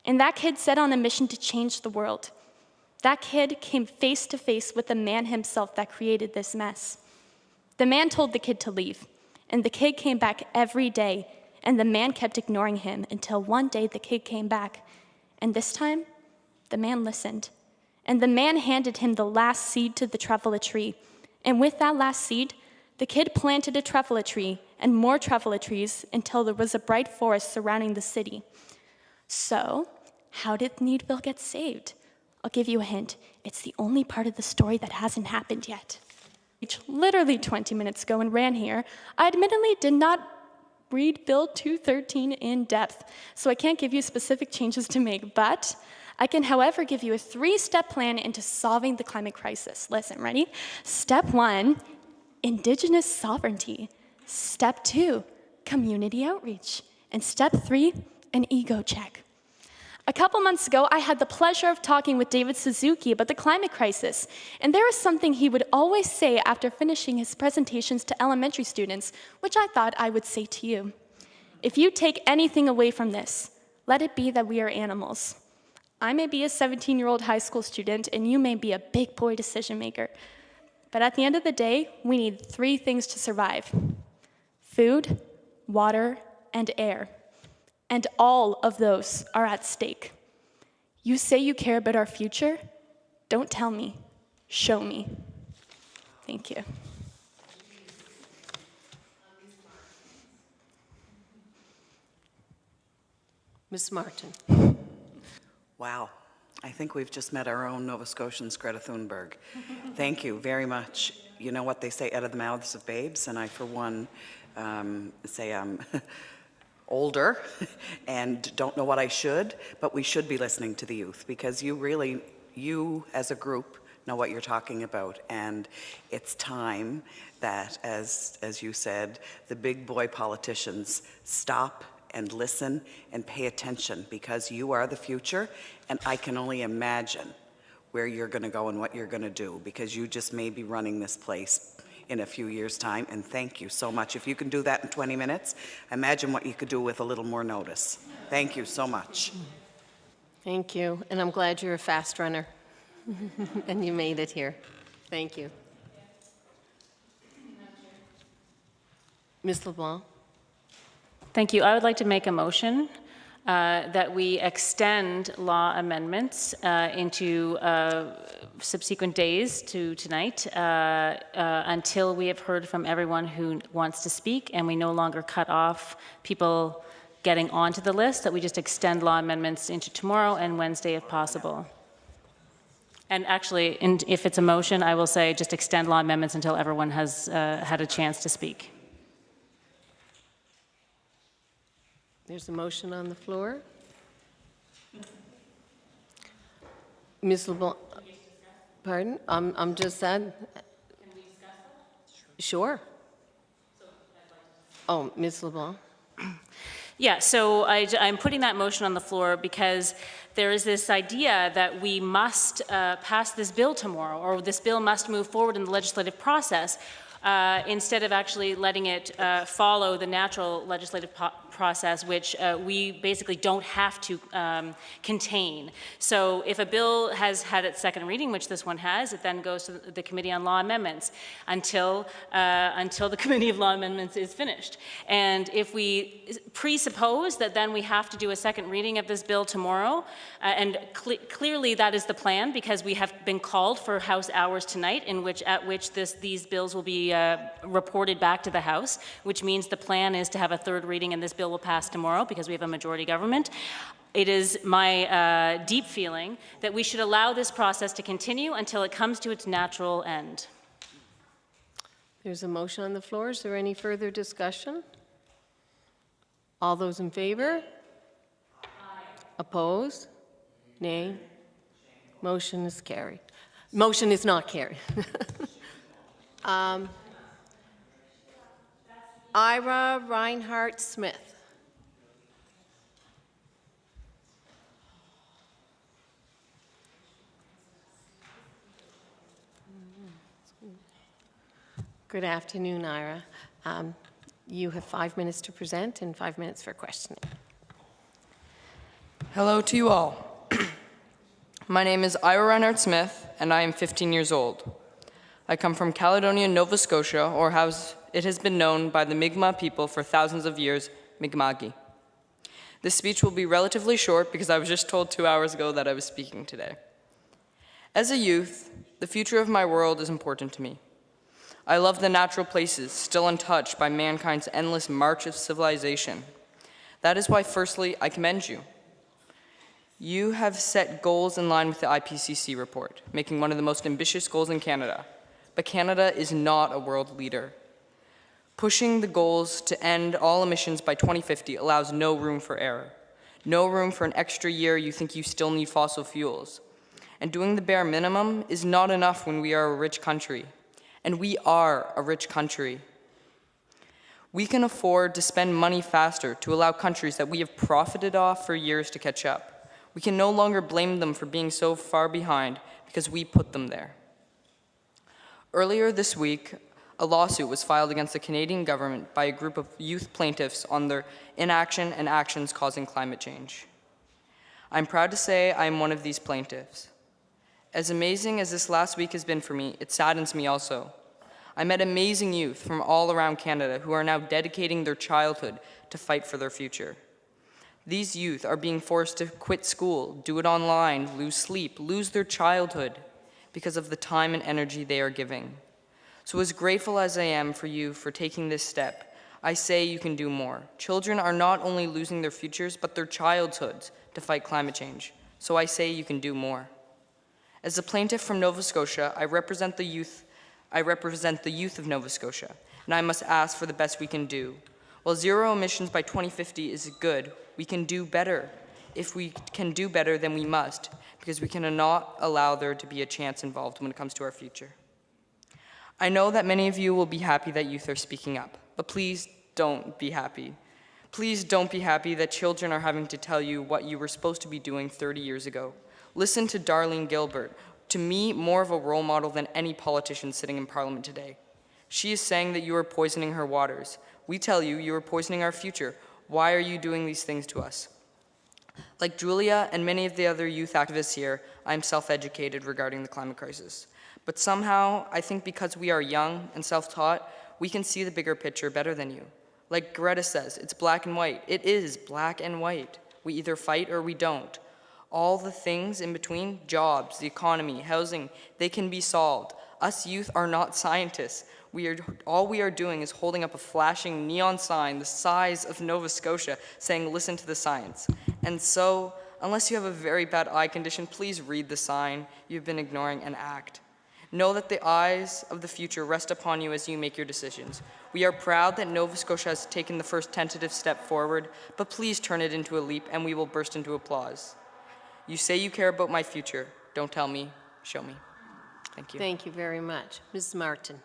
And that kid set on a mission to change the world. That kid came face to face with the man himself that created this mess. The man told the kid to leave, and the kid came back every day, and the man kept ignoring him until one day the kid came back. And this time, the man listened. And the man handed him the last seed to the truffula tree. And with that last seed, the kid planted a truffula tree and more truffula trees until there was a bright forest surrounding the city. So, how did Needville get saved? I'll give you a hint. It's the only part of the story that hasn't happened yet. Literally 20 minutes ago and ran here, I admittedly did not read Bill 213 in depth, so I can't give you specific changes to make, but I can, however, give you a 3-step plan into solving the climate crisis. Listen, ready? Step 1, Indigenous sovereignty. Step 2, community outreach. And step 3, an ego check. A couple months ago, I had the pleasure of talking with David Suzuki about the climate crisis, and there was something he would always say after finishing his presentations to elementary students, which I thought I would say to you. If you take anything away from this, let it be that we are animals. I may be a 17-year-old high school student, and you may be a big boy decision maker. But at the end of the day, we need 3 things to survive: food, water, and air. And all of those are at stake. You say you care about our future? Don't tell me. Show me. Thank you. Ms. Martin. Wow. I think we've just met our own Nova Scotian's Greta Thunberg. Thank you very much. You know what they say, out of the mouths of babes, and I, for one, say I'm older and don't know what I should, but we should be listening to the youth, because you as a group know what you're talking about, and it's time that, as you said, the big boy politicians stop and listen and pay attention, because you are the future, and I can only imagine where you're going to go and what you're going to do, because you just may be running this place in a few years' time, and thank you so much. If you can do that in 20 minutes, imagine what you could do with a little more notice. Thank you so much. Thank you, and I'm glad you're a fast runner, and you made it here. Thank you. Ms. LeBlanc. Thank you. I would like to make a motion that we extend law amendments into subsequent days to tonight until we have heard from everyone who wants to speak, and we no longer cut off people getting onto the list, that we just extend law amendments into tomorrow and Wednesday if possible. And actually, if it's a motion, I will say just extend law amendments until everyone has had a chance to speak. There's a motion on the floor. Ms. LeBlanc, pardon? I'm just saying. Can we discuss that? Sure. Oh, Ms. LeBlanc. Yeah, so I'm putting that motion on the floor because there is this idea that we must pass this bill tomorrow, or this bill must move forward in the legislative process, instead of actually letting it follow the natural legislative process, which we basically don't have to contain. So if a bill has had its second reading, which this one has, it then goes to the Committee on Law Amendments until the Committee of Law Amendments is finished. And if we presuppose that then we have to do a second reading of this bill tomorrow, and clearly that is the plan, because we have been called for House hours tonight, at which these bills will be reported back to the House, which means the plan is to have a third reading and this bill will pass tomorrow because we have a majority government. It is my deep feeling that we should allow this process to continue until it comes to its natural end. There's a motion on the floor. Is there any further discussion? All those in favor? Aye. Opposed? Nay? Motion is carried. Motion is not carried. Ira Reinhardt Smith. Good afternoon, Ira. You have 5 minutes to present and 5 minutes for questioning. Hello to you all. My name is Ira Reinhardt Smith, and I am 15 years old. I come from Caledonia, Nova Scotia, or as it has been known by the Mi'kmaq people for thousands of years, Mi'kma'ki. This speech will be relatively short because I was just told 2 hours ago that I was speaking today. As a youth, the future of my world is important to me. I love the natural places still untouched by mankind's endless march of civilization. That is why, firstly, I commend you. You have set goals in line with the IPCC report, making one of the most ambitious goals in Canada. But Canada is not a world leader. Pushing the goals to end all emissions by 2050 allows no room for error, no room for an extra year you think you still need fossil fuels. And doing the bare minimum is not enough when we are a rich country. And we are a rich country. We can afford to spend money faster to allow countries that we have profited off for years to catch up. We can no longer blame them for being so far behind because we put them there. Earlier this week, a lawsuit was filed against the Canadian government by a group of youth plaintiffs on their inaction and actions causing climate change. I'm proud to say I am one of these plaintiffs. As amazing as this last week has been for me, it saddens me also. I met amazing youth from all around Canada who are now dedicating their childhood to fight for their future. These youth are being forced to quit school, do it online, lose sleep, lose their childhood because of the time and energy they are giving. So as grateful as I am for you for taking this step, I say you can do more. Children are not only losing their futures, but their childhoods to fight climate change. So I say you can do more. As a plaintiff from Nova Scotia, I represent the youth of Nova Scotia, and I must ask for the best we can do. While zero emissions by 2050 is good, we can do better. If we can do better, then we must, because we cannot allow there to be a chance involved when it comes to our future. I know that many of you will be happy that youth are speaking up, but please don't be happy. Please don't be happy that children are having to tell you what you were supposed to be doing 30 years ago. Listen to Darlene Gilbert, to me more of a role model than any politician sitting in Parliament today. She is saying that you are poisoning her waters. We tell you, you are poisoning our future. Why are you doing these things to us? Like Julia and many of the other youth activists here, I am self-educated regarding the climate crisis. But somehow, I think because we are young and self-taught, we can see the bigger picture better than you. Like Greta says, it's black and white. It is black and white. We either fight or we don't. All the things in between, jobs, the economy, housing, they can be solved. Us youth are not scientists. All we are doing is holding up a flashing neon sign the size of Nova Scotia saying, listen to the science. And so, unless you have a very bad eye condition, please read the sign you've been ignoring and act. Know that the eyes of the future rest upon you as you make your decisions. We are proud that Nova Scotia has taken the first tentative step forward, but please turn it into a leap and we will burst into applause. You say you care about my future. Don't tell me, show me. Thank you. Thank you very much. Ms. Martin.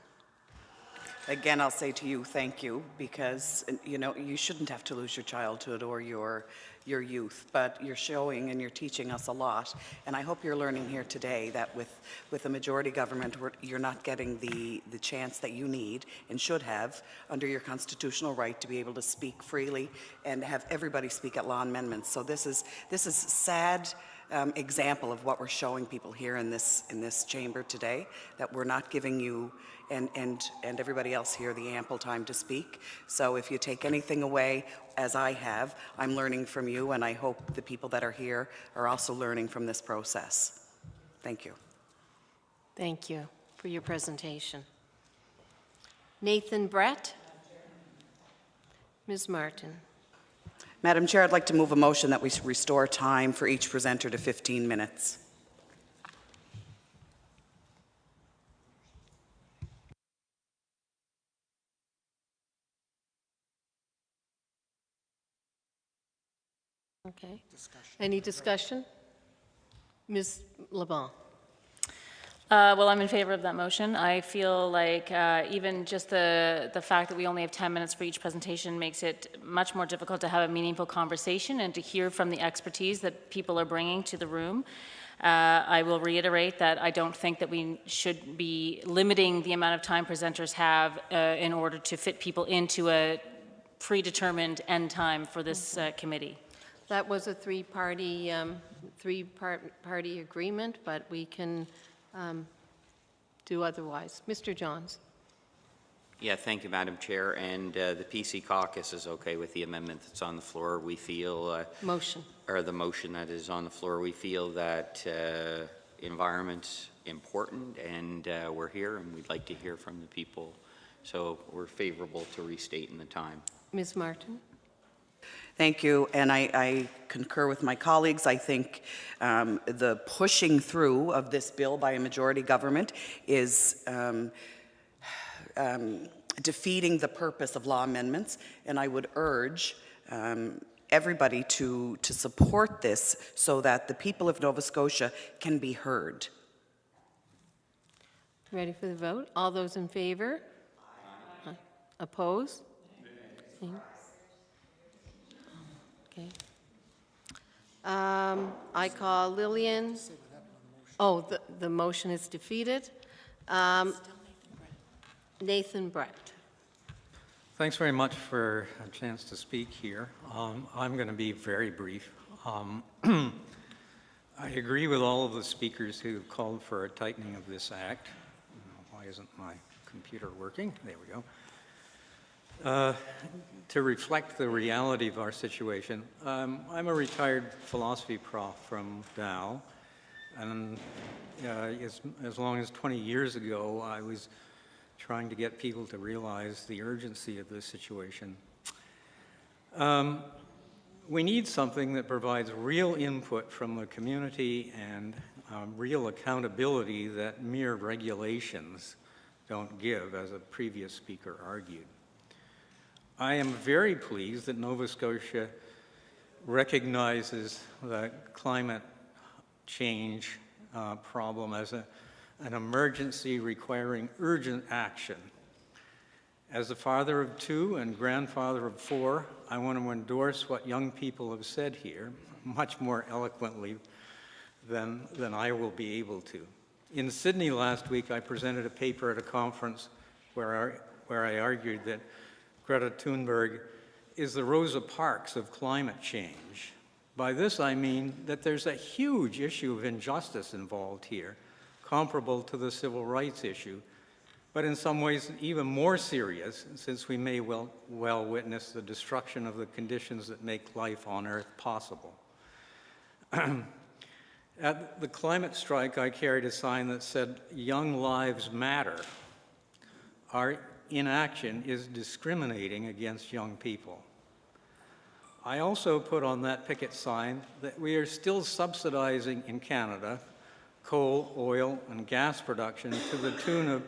Again, I'll say to you, thank you, because you shouldn't have to lose your childhood or your youth, but you're showing and you're teaching us a lot. And I hope you're learning here today that with a majority government, you're not getting the chance that you need and should have under your constitutional right to be able to speak freely and have everybody speak at law amendments. So this is a sad example of what we're showing people here in this chamber today, that we're not giving you and everybody else here the ample time to speak. So if you take anything away, as I have, I'm learning from you, and I hope the people that are here are also learning from this process. Thank you. Thank you for your presentation. Nathan Brett. Ms. Martin. Madam Chair, I'd like to move a motion that we restore time for each presenter to 15 minutes. Okay. Any discussion? Ms. LeBon. Well, I'm in favor of that motion. I feel like even just the fact that we only have 10 minutes for each presentation makes it much more difficult to have a meaningful conversation and to hear from the expertise that people are bringing to the room. I will reiterate that I don't think that we should be limiting the amount of time presenters have in order to fit people into a predetermined end time for this committee. That was a three-party agreement, but we can do otherwise. Mr. Johns. Yeah, thank you, Madam Chair. And the PC caucus is okay with the amendment that's on the floor. We feel, Motion. or the motion that is on the floor, we feel that environment's important, and we're here, and we'd like to hear from the people. So we're favorable to restating the time. Ms. Martin. Thank you, and I concur with my colleagues. I think the pushing through of this bill by a majority government is defeating the purpose of law amendments, and I would urge everybody to support this so that the people of Nova Scotia can be heard. Ready for the vote? All those in favor? Aye. Oppose? Okay. I call Lillian. Oh, the motion is defeated. Nathan Brett. Thanks very much for a chance to speak here. I'm going to be very brief. I agree with all of the speakers who called for a tightening of this act. Why isn't my computer working? There we go. To reflect the reality of our situation, I'm a retired philosophy prof from Dow, and as long as 20 years ago, I was trying to get people to realize the urgency of this situation. We need something that provides real input from the community and real accountability that mere regulations don't give, as a previous speaker argued. I am very pleased that Nova Scotia recognizes the climate change problem as an emergency requiring urgent action. As the father of two and grandfather of four, I want to endorse what young people have said here, much more eloquently than I will be able to. In Sydney last week, I presented a paper at a conference where I argued that Greta Thunberg is the Rosa Parks of climate change. By this I mean that there's a huge issue of injustice involved here, comparable to the civil rights issue, but in some ways even more serious, since we may well witness the destruction of the conditions that make life on Earth possible. At the climate strike, I carried a sign that said, "Young lives matter." Our inaction is discriminating against young people. I also put on that picket sign that we are still subsidizing in Canada coal, oil, and gas production to the tune of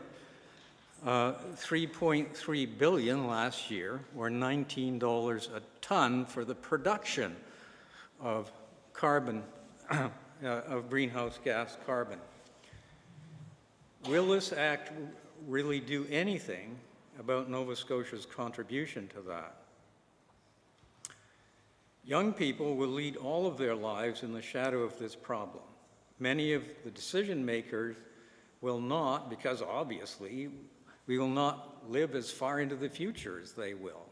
$3.3 billion last year, or $19 a ton for the production of carbon, of greenhouse gas carbon. Will this act really do anything about Nova Scotia's contribution to that? Young people will lead all of their lives in the shadow of this problem. Many of the decision makers will not, because obviously we will not live as far into the future as they will.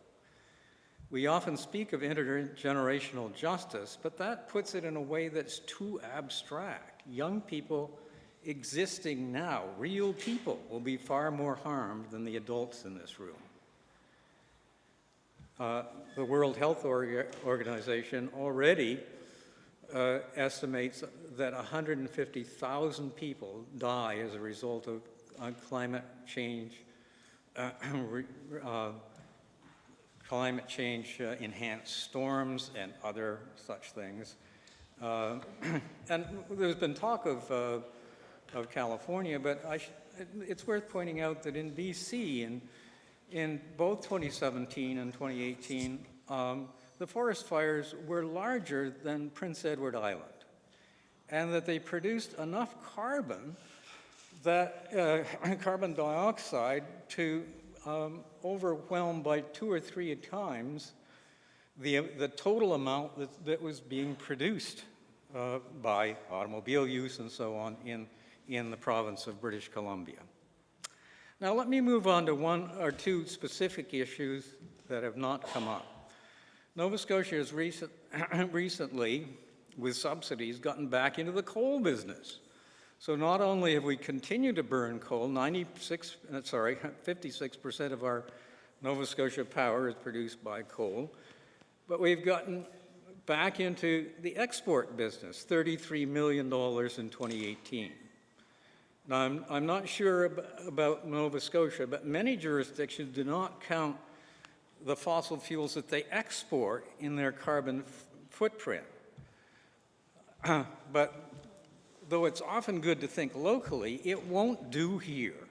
We often speak of intergenerational justice, but that puts it in a way that's too abstract. Young people existing now, real people, will be far more harmed than the adults in this room. The World Health Organization already estimates that 150,000 people die as a result of climate change, enhanced storms and other such things. And there's been talk of California, but it's worth pointing out that in BC, in both 2017 and 2018, the forest fires were larger than Prince Edward Island, and that they produced enough carbon, carbon dioxide, to overwhelm by 2 or 3 times the total amount that was being produced by automobile use and so on in the province of British Columbia. Now let me move on to 1 or 2 specific issues that have not come up. Nova Scotia has recently, with subsidies, gotten back into the coal business. So not only have we continued to burn coal, 56% of our Nova Scotia power is produced by coal, but we've gotten back into the export business, $33 million in 2018. Now, I'm not sure about Nova Scotia, but many jurisdictions do not count the fossil fuels that they export in their carbon footprint. But though it's often good to think locally, it won't do here.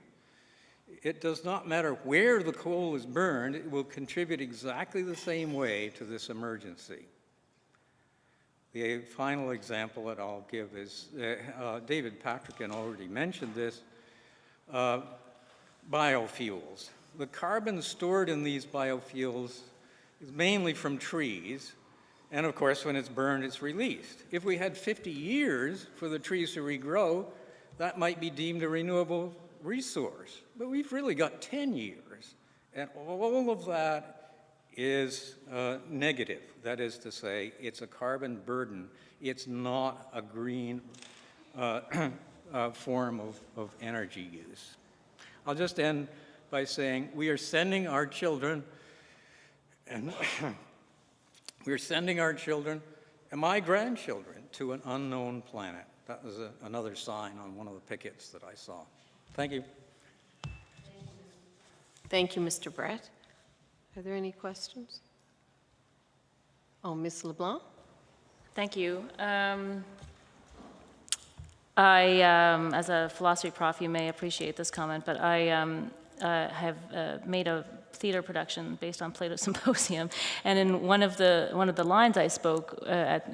It does not matter where the coal is burned, it will contribute exactly the same way to this emergency. The final example that I'll give is, David Patrickin already mentioned this, biofuels. The carbon stored in these biofuels is mainly from trees, and of course when it's burned it's released. If we had 50 years for the trees to regrow, that might be deemed a renewable resource. But we've really got 10 years, and all of that is negative. That is to say, it's a carbon burden. It's not a green form of energy use. I'll just end by saying we are sending our children, and we're sending our children and my grandchildren to an unknown planet. That was another sign on one of the pickets that I saw. Thank you. Thank you, Mr. Brett. Are there any questions? Oh, Ms. LeBlanc? Thank you. As a philosophy prof, you may appreciate this comment, but I have made a theater production based on Plato's Symposium, and in one of the lines I spoke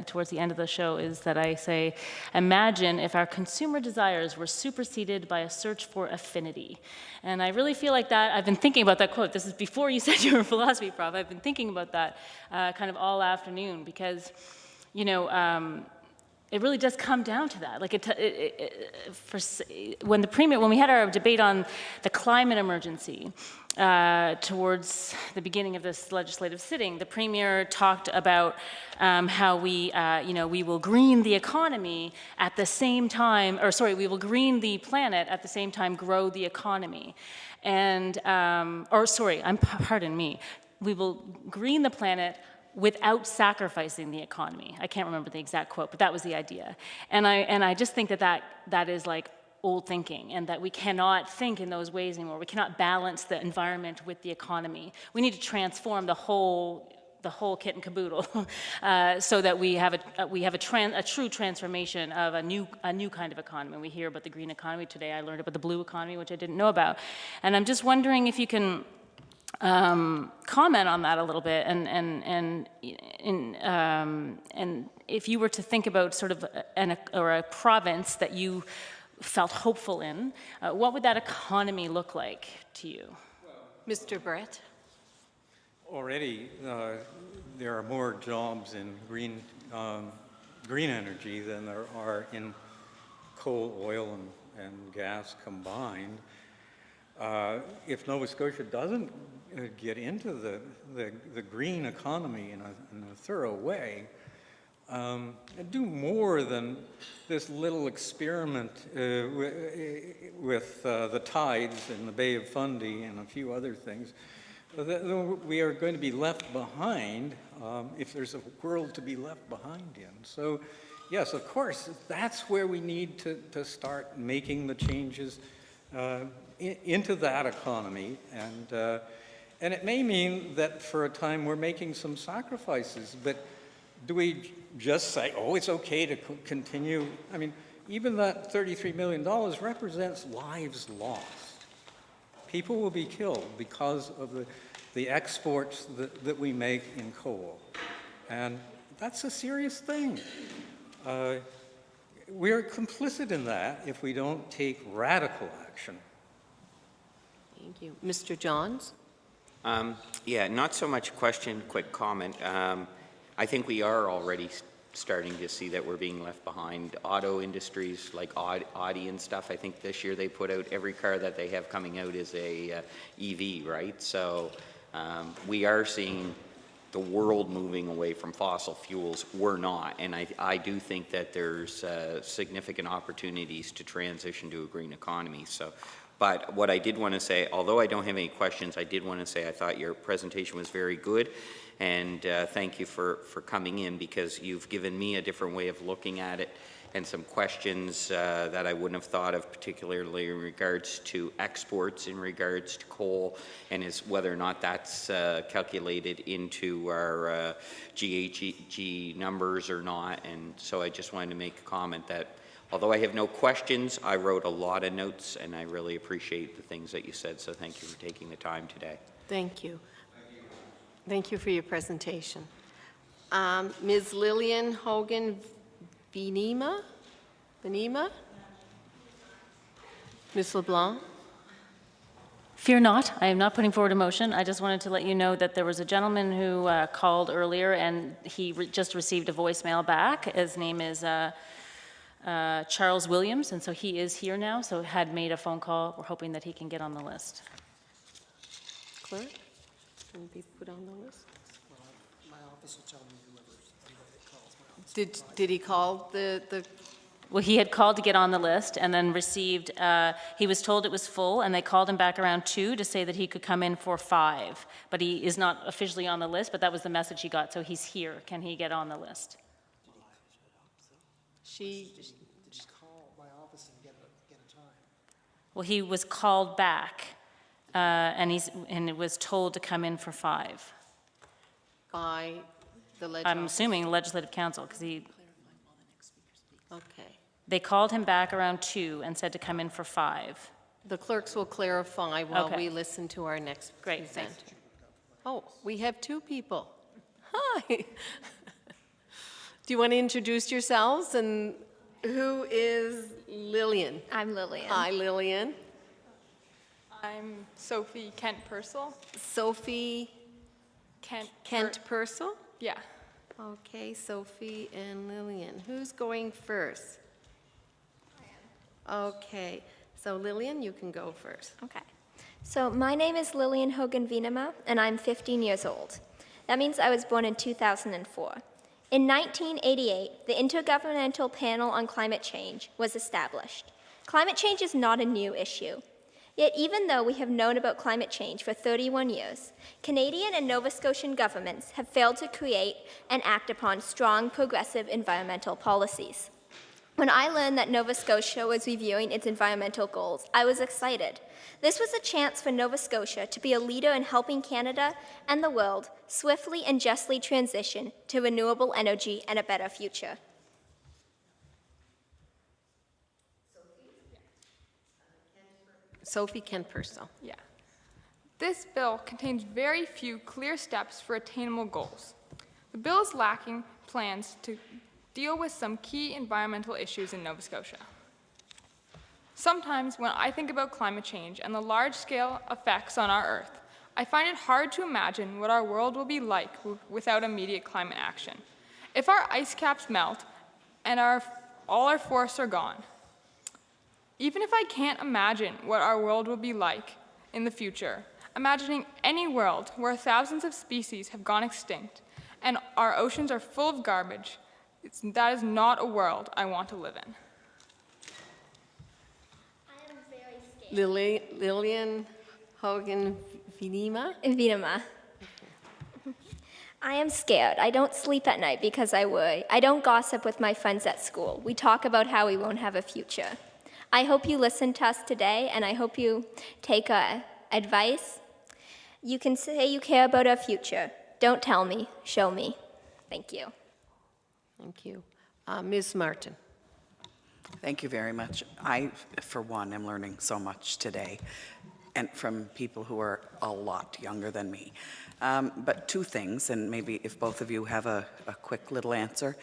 towards the end of the show is that I say, imagine if our consumer desires were superseded by a search for affinity. And I really feel like that, I've been thinking about that quote. This is before you said you were a philosophy prof. I've been thinking about that kind of all afternoon because, you know, it really does come down to that. Like when we had our debate on the climate emergency towards the beginning of this legislative sitting, the Premier talked about how we will green the economy at the same time, we will green the planet at the same time grow the economy. And, pardon me, we will green the planet without sacrificing the economy. I can't remember the exact quote, but that was the idea. And I just think that is like old thinking, and that we cannot think in those ways anymore. We cannot balance the environment with the economy. We need to transform the whole kit and caboodle so that we have a true transformation of a new kind of economy. We hear about the green economy today. I learned about the blue economy, which I didn't know about. And I'm just wondering if you can comment on that a little bit, and if you were to think about sort of a province that you felt hopeful in, what would that economy look like to you? Mr. Brett? Already, there are more jobs in green energy than there are in coal, oil, and gas combined. If Nova Scotia doesn't get into the green economy in a thorough way, and do more than this little experiment with the tides in the Bay of Fundy and a few other things, we are going to be left behind if there's a world to be left behind in. So, yes, of course, that's where we need to start making the changes into that economy, and it may mean that for a time we're making some sacrifices, but do we just say, oh, it's okay to continue? I mean, even that $33 million represents lives lost. People will be killed because of the exports that we make in coal, and that's a serious thing. We're complicit in that if we don't take radical action. Thank you. Mr. Johns? Yeah, not so much a question, quick comment. I think we are already starting to see that we're being left behind. Auto industries like Audi and stuff, I think this year they put out every car that they have coming out is a EV, right? So we are seeing the world moving away from fossil fuels. We're not, and I do think that there's significant opportunities to transition to a green economy. So, but what I did want to say, although I don't have any questions, I did want to say I thought your presentation was very good, and thank you for coming in, because you've given me a different way of looking at it, and some questions that I wouldn't have thought of, particularly in regards to exports, in regards to coal, and is whether or not that's calculated into our GHG numbers or not. And so I just wanted to make a comment that although I have no questions, I wrote a lot of notes, and I really appreciate the things that you said. So thank you for taking the time today. Thank you. Thank you for your presentation. Ms. Lillian Hogan Venema? Ms. LeBlanc? Fear not, I am not putting forward a motion. I just wanted to let you know that there was a gentleman who called earlier, and he just received a voicemail back. His name is Charles Williams, and so he is here now, so had made a phone call. We're hoping that he can get on the list. Clerk? Can be put on the list? My office will tell me anybody that calls my office. Did he call the Well, he had called to get on the list and then received, he was told it was full, and they called him back around 2 to say that he could come in for 5. But he is not officially on the list, but that was the message he got, so he's here. Can he get on the list? she? Just call my office and get a time. Well, he was called back, and it was told to come in for 5. By the I'm legislature? assuming Legislative Council, because Okay. they called him back around 2 and said to come in for 5. The clerks will clarify while Okay. we listen to our next Great, presenter. thanks. Oh, we have 2 people. Hi. Do you want to introduce yourselves? And who is Lillian? I'm Lillian. Hi, Lillian. I'm Sophie Kent Purcell. Sophie Kent Purcell? Yeah. Okay, Sophie and Lillian. Who's going first? I am. Okay, so Lillian, you can go first. Okay. So my name is Lillian Hogan Venema, and I'm 15 years old. That means I was born in 2004. In 1988, the Intergovernmental Panel on Climate Change was established. Climate change is not a new issue. Yet even though we have known about climate change for 31 years, Canadian and Nova Scotian governments have failed to create and act upon strong, progressive environmental policies. When I learned that Nova Scotia was reviewing its environmental goals, I was excited. This was a chance for Nova Scotia to be a leader in helping Canada and the world swiftly and justly transition to renewable energy and a better future. Sophie Kent Purcell. Yeah. This bill contains very few clear steps for attainable goals. The bill is lacking plans to deal with some key environmental issues in Nova Scotia. Sometimes when I think about climate change and the large-scale effects on our Earth, I find it hard to imagine what our world will be like without immediate climate action. If our ice caps melt and all our forests are gone, even if I can't imagine what our world will be like in the future, imagining any world where thousands of species have gone extinct and our oceans are full of garbage, that is not a world I want to live in. I am very scared. Lillian Hogan Venema. Venema. I am scared. I don't sleep at night because I worry. I don't gossip with my friends at school. We talk about how we won't have a future. I hope you listen to us today, and I hope you take advice. You can say you care about our future. Don't tell me, show me. Thank you. Thank you. Ms. Martin. Thank you very much. I, for one, am learning so much today, and from people who are a lot younger than me. But 2 things, and maybe if both of you have a quick little answer.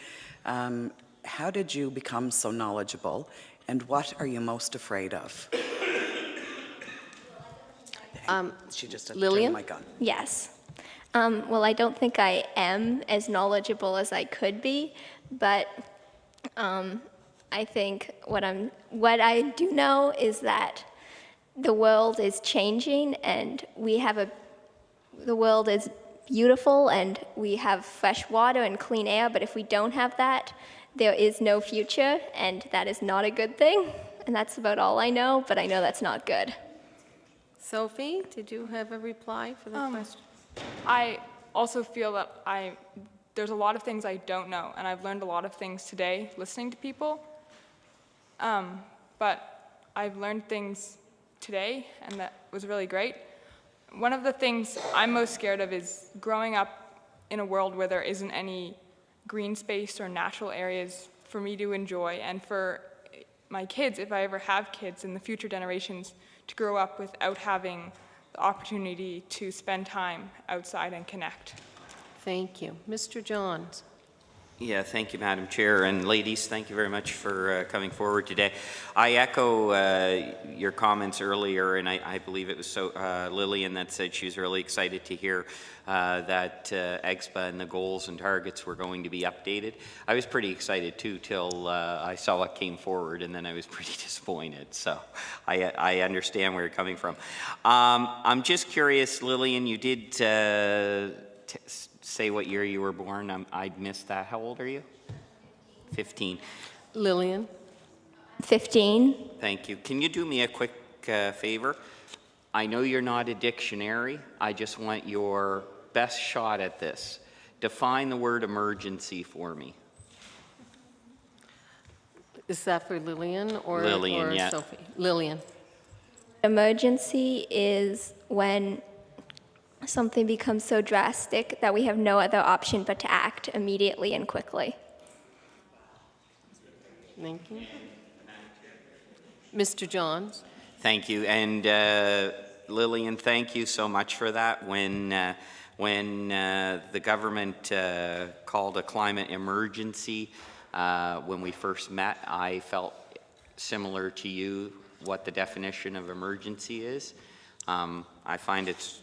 How did you become so knowledgeable, and what are you most afraid of? She just Lillian? turned my gun. Yes. Well, I don't think I am as knowledgeable as I could be, but I think what I do know is that the world is changing, and the world is beautiful and we have fresh water and clean air, but if we don't have that, there is no future, and that is not a good thing. And that's about all I know, but I know that's not good. Sophie, did you have a reply for the question? I also feel that there's a lot of things I don't know, and I've learned a lot of things today listening to people. But I've learned things today, and that was really great. One of the things I'm most scared of is growing up in a world where there isn't any green space or natural areas for me to enjoy, and for my kids, if I ever have kids in the future generations, to grow up without having the opportunity to spend time outside and connect. Thank you. Mr. Johns. Yeah, thank you, Madam Chair. And ladies, thank you very much for coming forward today. I echo your comments earlier, and I believe it was Lillian that said she was really excited to hear that EXPA and the goals and targets were going to be updated. I was pretty excited too till I saw what came forward, and then I was pretty disappointed. So I understand where you're coming from. I'm just curious, Lillian, you did say what year you were born. I missed that. How old are you? 15. Lillian. 15. Thank you. Can you do me a quick favor? I know you're not a dictionary. I just want your best shot at this. Define the word emergency for me. Is that for Lillian or yeah. Sophie? Lillian. Emergency is when something becomes so drastic that we have no other option but to act immediately and quickly. Thank you. Mr. Johns. Thank you. And Lillian, thank you so much for that. When the government called a climate emergency, when we first met, I felt similar to you what the definition of emergency is. I find it's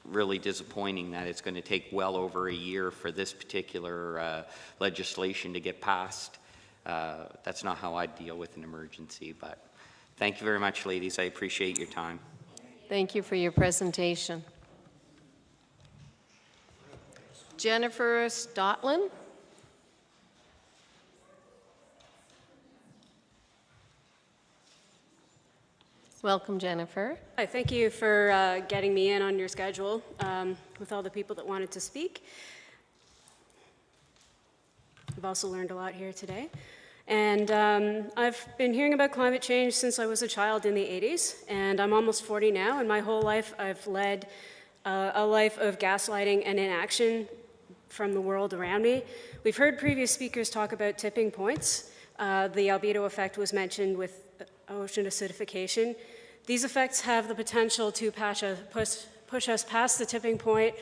really disappointing that it's going to take well over a year for this particular legislation to get passed. That's not how I deal with an emergency, but thank you very much, ladies. I appreciate your time. Thank you for your presentation. Jennifer Stotland. Welcome, Jennifer. Hi, thank you for getting me in on your schedule with all the people that wanted to speak. I've also learned a lot here today. And I've been hearing about climate change since I was a child in the 80s, and I'm almost 40 now, and my whole life I've led a life of gaslighting and inaction from the world around me. We've heard previous speakers talk about tipping points. The albedo effect was mentioned with ocean acidification. These effects have the potential to push us past the tipping point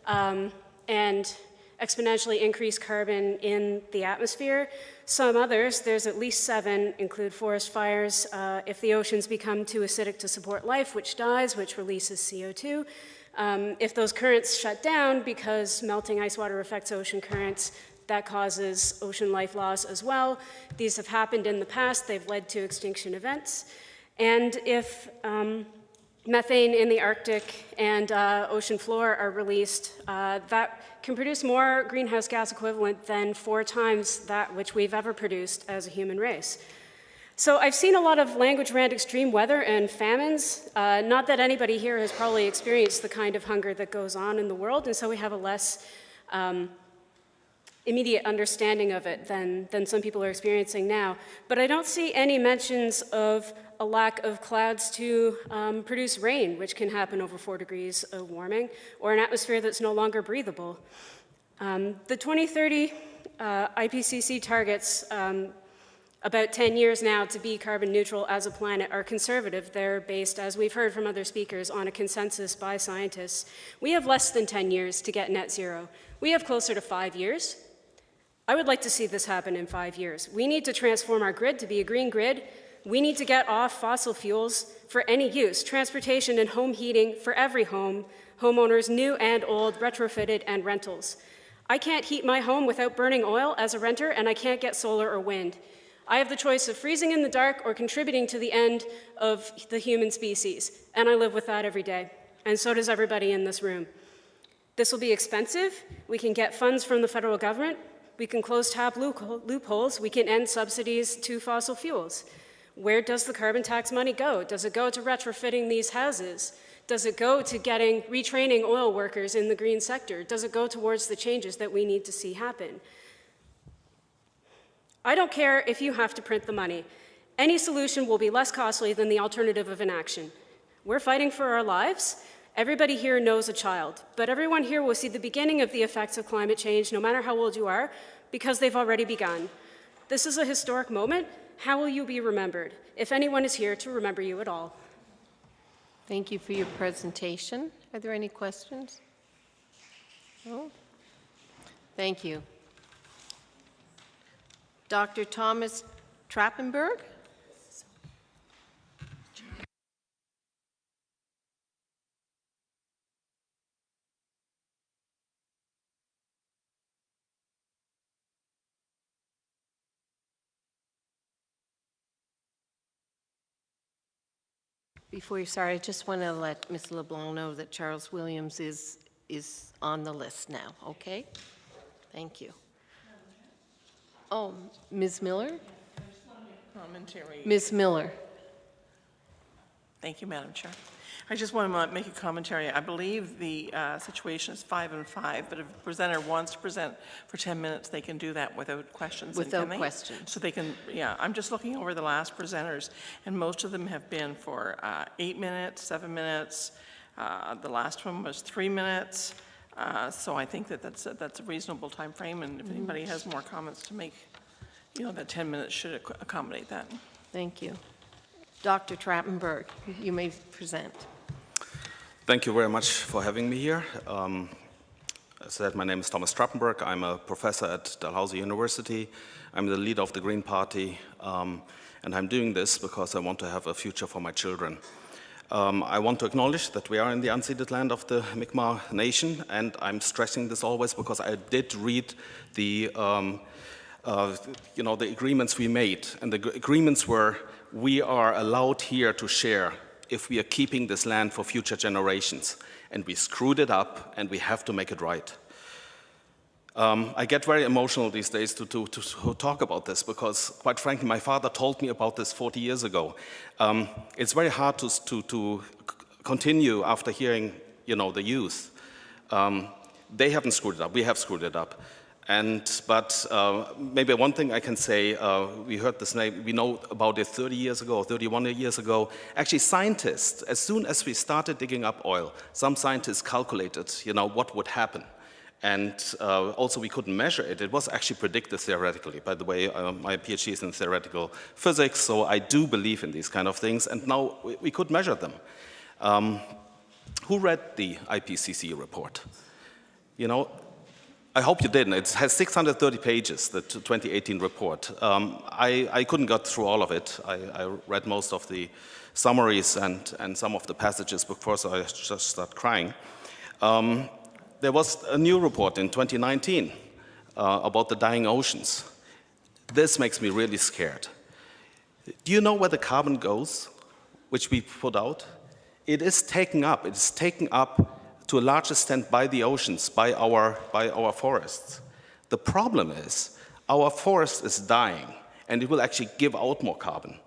and exponentially increase carbon in the atmosphere. Some others, there's at least 7, include forest fires. If the oceans become too acidic to support life, which dies, which releases CO2. If those currents shut down because melting ice water affects ocean currents, that causes ocean life loss as well. These have happened in the past. They've led to extinction events. And if methane in the Arctic and ocean floor are released, that can produce more greenhouse gas equivalent than 4 times that which we've ever produced as a human race. So I've seen a lot of language around extreme weather and famines. Not that anybody here has probably experienced the kind of hunger that goes on in the world, and so we have a less immediate understanding of it than some people are experiencing now. But I don't see any mentions of a lack of clouds to produce rain, which can happen over 4 degrees of warming, or an atmosphere that's no longer breathable. The 2030 IPCC targets, about 10 years now to be carbon neutral as a planet, are conservative. They're based, as we've heard from other speakers, on a consensus by scientists. We have less than 10 years to get net zero. We have closer to 5 years. I would like to see this happen in 5 years. We need to transform our grid to be a green grid. We need to get off fossil fuels for any use, transportation and home heating for every home, homeowners new and old, retrofitted and rentals. I can't heat my home without burning oil as a renter, and I can't get solar or wind. I have the choice of freezing in the dark or contributing to the end of the human species, and I live with that every day, and so does everybody in this room. This will be expensive. We can get funds from the federal government. We can close tap loopholes. We can end subsidies to fossil fuels. Where does the carbon tax money go? Does it go to retrofitting these houses? Does it go to retraining oil workers in the green sector? Does it go towards the changes that we need to see happen? I don't care if you have to print the money. Any solution will be less costly than the alternative of inaction. We're fighting for our lives. Everybody here knows a child, but everyone here will see the beginning of the effects of climate change, no matter how old you are, because they've already begun. This is a historic moment. How will you be remembered, if anyone is here to remember you at all? Thank you for your presentation. Are there any questions? No? Thank you. Dr. Thomas Trappenberg? Before you start, I just want to let Ms. LeBlanc know that Charles Williams is on the list now, okay? Thank you. Oh, Ms. Miller? Commentary. Ms. Miller. Thank you, Madam Chair. I just want to make a commentary. I believe the situation is 5 and 5, but if a presenter wants to present for 10 minutes, they can do that without questions. Without questions. So they can, yeah, I'm just looking over the last presenters, and most of them have been for 8 minutes, 7 minutes. The last one was 3 minutes. So I think that that's a reasonable time frame, and if anybody has more comments to make, you know, that 10 minutes should accommodate that. Thank you. Dr. Trappenberg, you may present. Thank you very much for having me here. As I said, my name is Thomas Trappenberg. I'm a professor at Dalhousie University. I'm the leader of the Green Party, and I'm doing this because I want to have a future for my children. I want to acknowledge that we are in the unceded land of the Mi'kmaq Nation, and I'm stressing this always because I did read the, the agreements we made, and the agreements were we are allowed here to share if we are keeping this land for future generations, and we screwed it up, and we have to make it right. I get very emotional these days to talk about this because, quite frankly, my father told me about this 40 years ago. It's very hard to continue after hearing, the youth. They haven't screwed it up. We have screwed it up. But maybe one thing I can say, we heard this name, we know about it 30 years ago, 31 years ago. Actually, scientists, as soon as we started digging up oil, some scientists calculated, what would happen. And also we couldn't measure it. It was actually predicted theoretically. By the way, my PhD is in theoretical physics, so I do believe in these kind of things, and now we could measure them. Who read the IPCC report? I hope you didn't. It has 630 pages, the 2018 report. I couldn't get through all of it. I read most of the summaries and some of the passages before, so I just started crying. There was a new report in 2019 about the dying oceans. This makes me really scared. Do you know where the carbon goes, which we put out? It is taken up. It is taken up to a large extent by the oceans, by our forests. The problem is our forest is dying, and it will actually give out more carbon.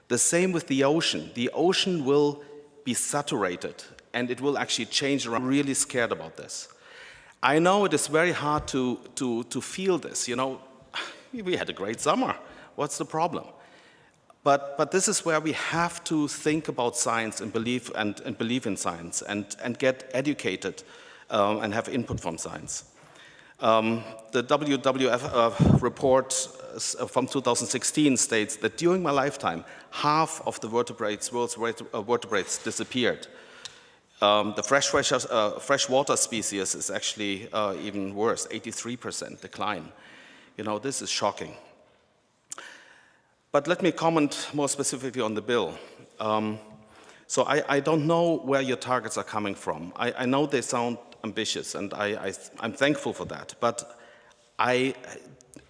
The same with the ocean. The ocean will be saturated, and it will actually change around. I'm really scared about this. I know it is very hard to feel this. We had a great summer. What's the problem? But this is where we have to think about science and believe in science and get educated and have input from science. The WWF report from 2016 states that during my lifetime, half of the world's vertebrates disappeared. The freshwater species is actually even worse, 83% decline. This is shocking. But let me comment more specifically on the bill. So I don't know where your targets are coming from. I know they sound ambitious, and I'm thankful for that. But I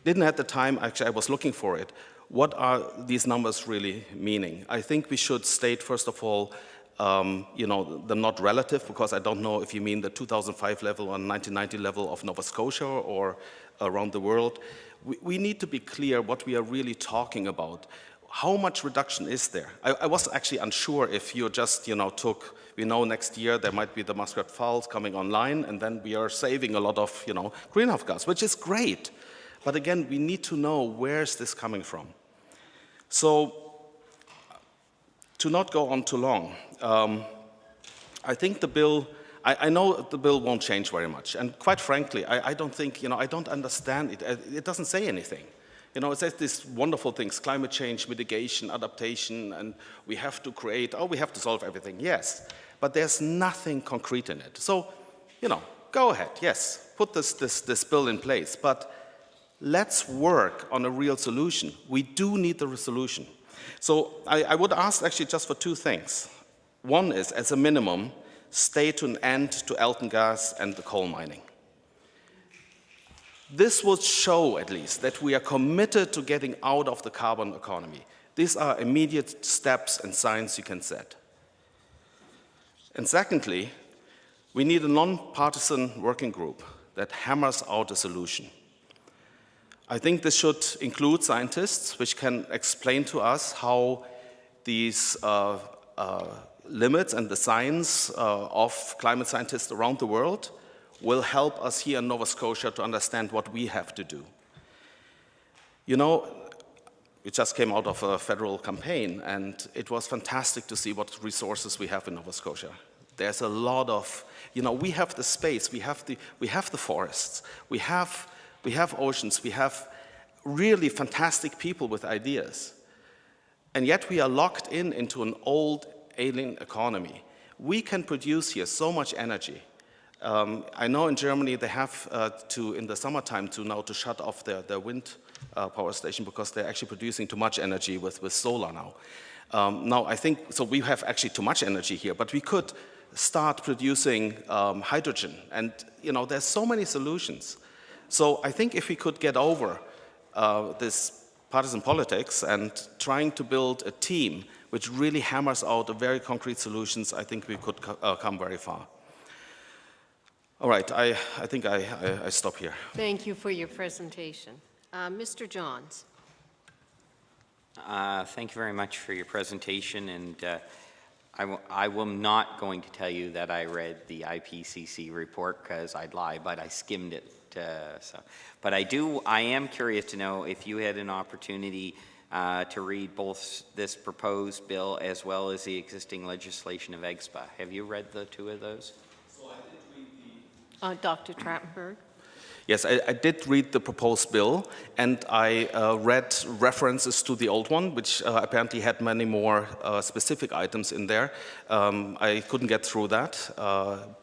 didn't have the time, actually I was looking for it. What are these numbers really meaning? I think we should state, first of all, they're not relative, because I don't know if you mean the 2005 level or 1990 level of Nova Scotia or around the world. We need to be clear what we are really talking about. How much reduction is there? I was actually unsure if you just, we know next year there might be the Muskrat Falls coming online, and then we are saving a lot of, greenhouse gas, which is great. But again, we need to know where is this coming from. So, to not go on too long, I think the bill, I know the bill won't change very much. And quite frankly, I don't think, I don't understand it. It doesn't say anything. It says these wonderful things, climate change, mitigation, adaptation, and we have to create, we have to solve everything. Yes, but there's nothing concrete in it. So, go ahead, yes, put this bill in place, but let's work on a real solution. We do need the solution. So I would ask actually just for two things. One is, as a minimum, stay to an end to Elton gas and the coal mining. This would show, at least, that we are committed to getting out of the carbon economy. These are immediate steps and signs you can set. And secondly, we need a non-partisan working group that hammers out a solution. I think this should include scientists, which can explain to us how these limits and the science of climate scientists around the world will help us here in Nova Scotia to understand what we have to do. We just came out of a federal campaign, and it was fantastic to see what resources we have in Nova Scotia. There's a lot of, we have the space, we have the forests, we have oceans, we have really fantastic people with ideas. And yet we are locked into an old alien economy. We can produce here so much energy. I know in Germany they have in the summertime to shut off their wind power station because they're actually producing too much energy with solar now. Now I think, so we have actually too much energy here, but we could start producing hydrogen. And there's so many solutions. So I think if we could get over this partisan politics and trying to build a team which really hammers out the very concrete solutions, I think we could come very far. All right, I think I stop here. Thank you for your presentation. Mr. Johns. Thank you very much for your presentation, and I will not going to tell you that I read the IPCC report because I'd lie, but I skimmed it. But I am curious to know if you had an opportunity to read both this proposed bill as well as the existing legislation of EGSPA. Have you read the two of those? So I did read Dr. Trappenberg. Yes, I did read the proposed bill, and I read references to the old one, which apparently had many more specific items in there. I couldn't get through that,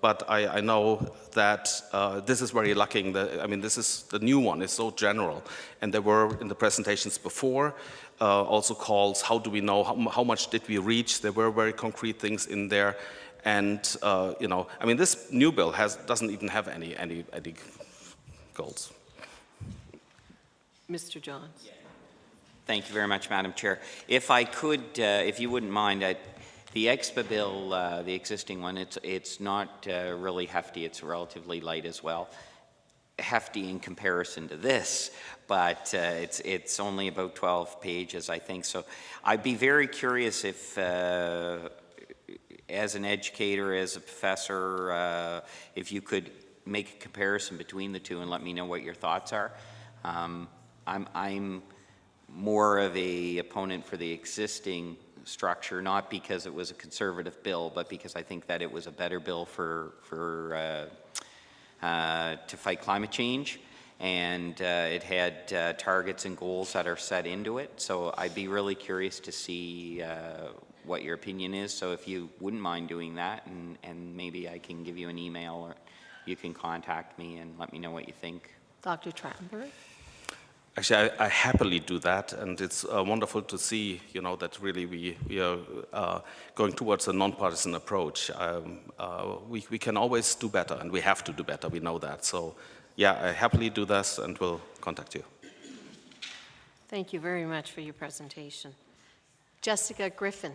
but I know that this is very lacking. The new one is so general, and there were in the presentations before also calls, how do we know, how much did we reach? There were very concrete things in there, and this new bill doesn't even have any goals. Mr. Johns. Thank you very much, Madam Chair. If I could, if you wouldn't mind, the EGSPA bill, the existing one, it's not really hefty. It's relatively light as well. Hefty in comparison to this, but it's only about 12 pages, I think. So I'd be very curious if, as an educator, as a professor, if you could make a comparison between the two and let me know what your thoughts are. I'm more of a opponent for the existing structure, not because it was a conservative bill, but because I think that it was a better bill to fight climate change, and it had targets and goals that are set into it. So I'd be really curious to see what your opinion is. So if you wouldn't mind doing that, and maybe I can give you an email, or you can contact me and let me know what you think. Dr. Trappenberg? Actually, I happily do that, and it's wonderful to see, that really we are going towards a nonpartisan approach. We can always do better, and we have to do better. We know that. So, yeah, I happily do this, and will contact you. Thank you very much for your presentation. Jessica Griffin.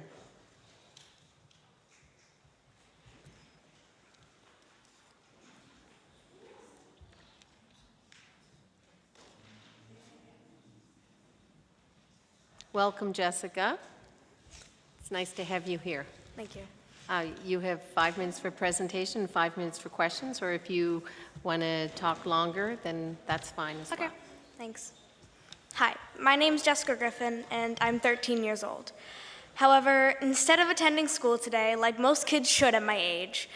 Welcome, Jessica. It's nice to have you here. Thank you. You have 5 minutes for presentation, 5 minutes for questions, or if you want to talk longer, then that's fine as well. Okay, thanks. Hi, my name's Jessica Griffin, and I'm 13 years old. However, instead of attending school today, like most kids should at my age,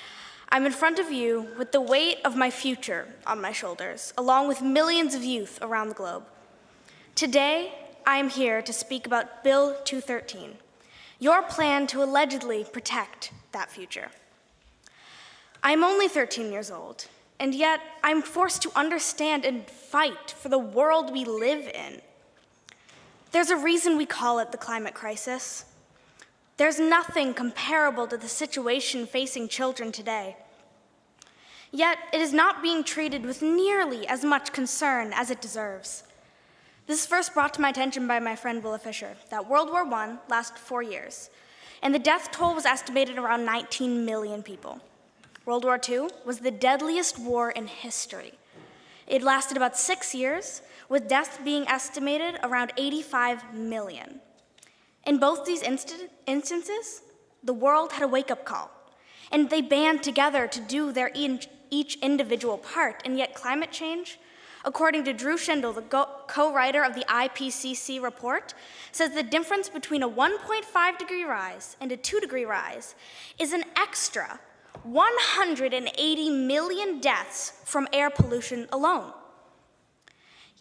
I'm in front of you with the weight of my future on my shoulders, along with millions of youth around the globe. Today, I am here to speak about Bill 213, your plan to allegedly protect that future. I'm only 13 years old, and yet I'm forced to understand and fight for the world we live in. There's a reason we call it the climate crisis. There's nothing comparable to the situation facing children today. Yet it is not being treated with nearly as much concern as it deserves. This is first brought to my attention by my friend Willa Fisher, that World War I lasted 4 years, and the death toll was estimated around 19 million people. World War II was the deadliest war in history. It lasted about 6 years, with deaths being estimated around 85 million. In both these instances, the world had a wake-up call, and they band together to do their each individual part, and yet climate change, according to Drew Schindel, the co-writer of the IPCC report, says the difference between a 1.5 degree rise and a 2 degree rise is an extra 180 million deaths from air pollution alone.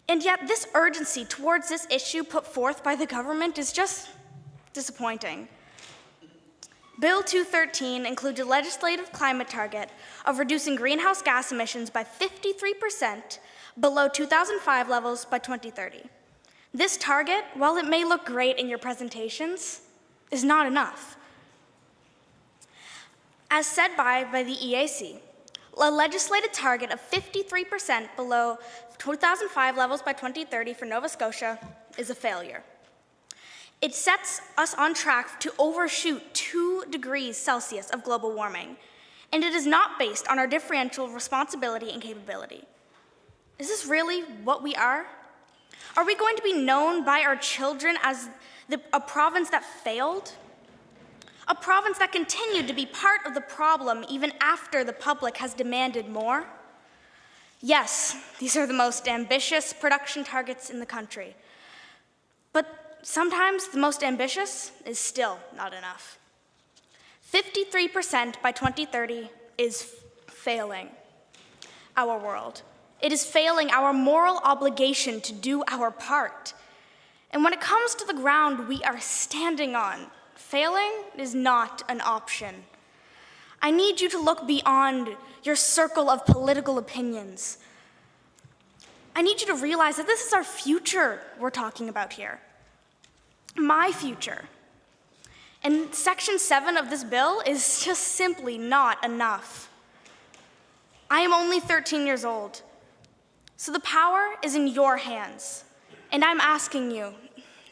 And yet this urgency towards this issue put forth by the government is just disappointing. Bill 213 includes a legislative climate target of reducing greenhouse gas emissions by 53% below 2005 levels by 2030. This target, while it may look great in your presentations, is not enough. As said by the EAC, a legislated target of 53% below 2005 levels by 2030 for Nova Scotia is a failure. It sets us on track to overshoot 2 degrees Celsius of global warming, and it is not based on our differential responsibility and capability. Is this really what we are? Are we going to be known by our children as a province that failed? A province that continued to be part of the problem even after the public has demanded more? Yes, these are the most ambitious production targets in the country. But sometimes the most ambitious is still not enough. 53% by 2030 is failing our world. It is failing our moral obligation to do our part. And when it comes to the ground we are standing on, failing is not an option. I need you to look beyond your circle of political opinions. I need you to realize that this is our future we're talking about here. My future. And Section 7 of this bill is just simply not enough. I am only 13 years old, so the power is in your hands. And I'm asking you,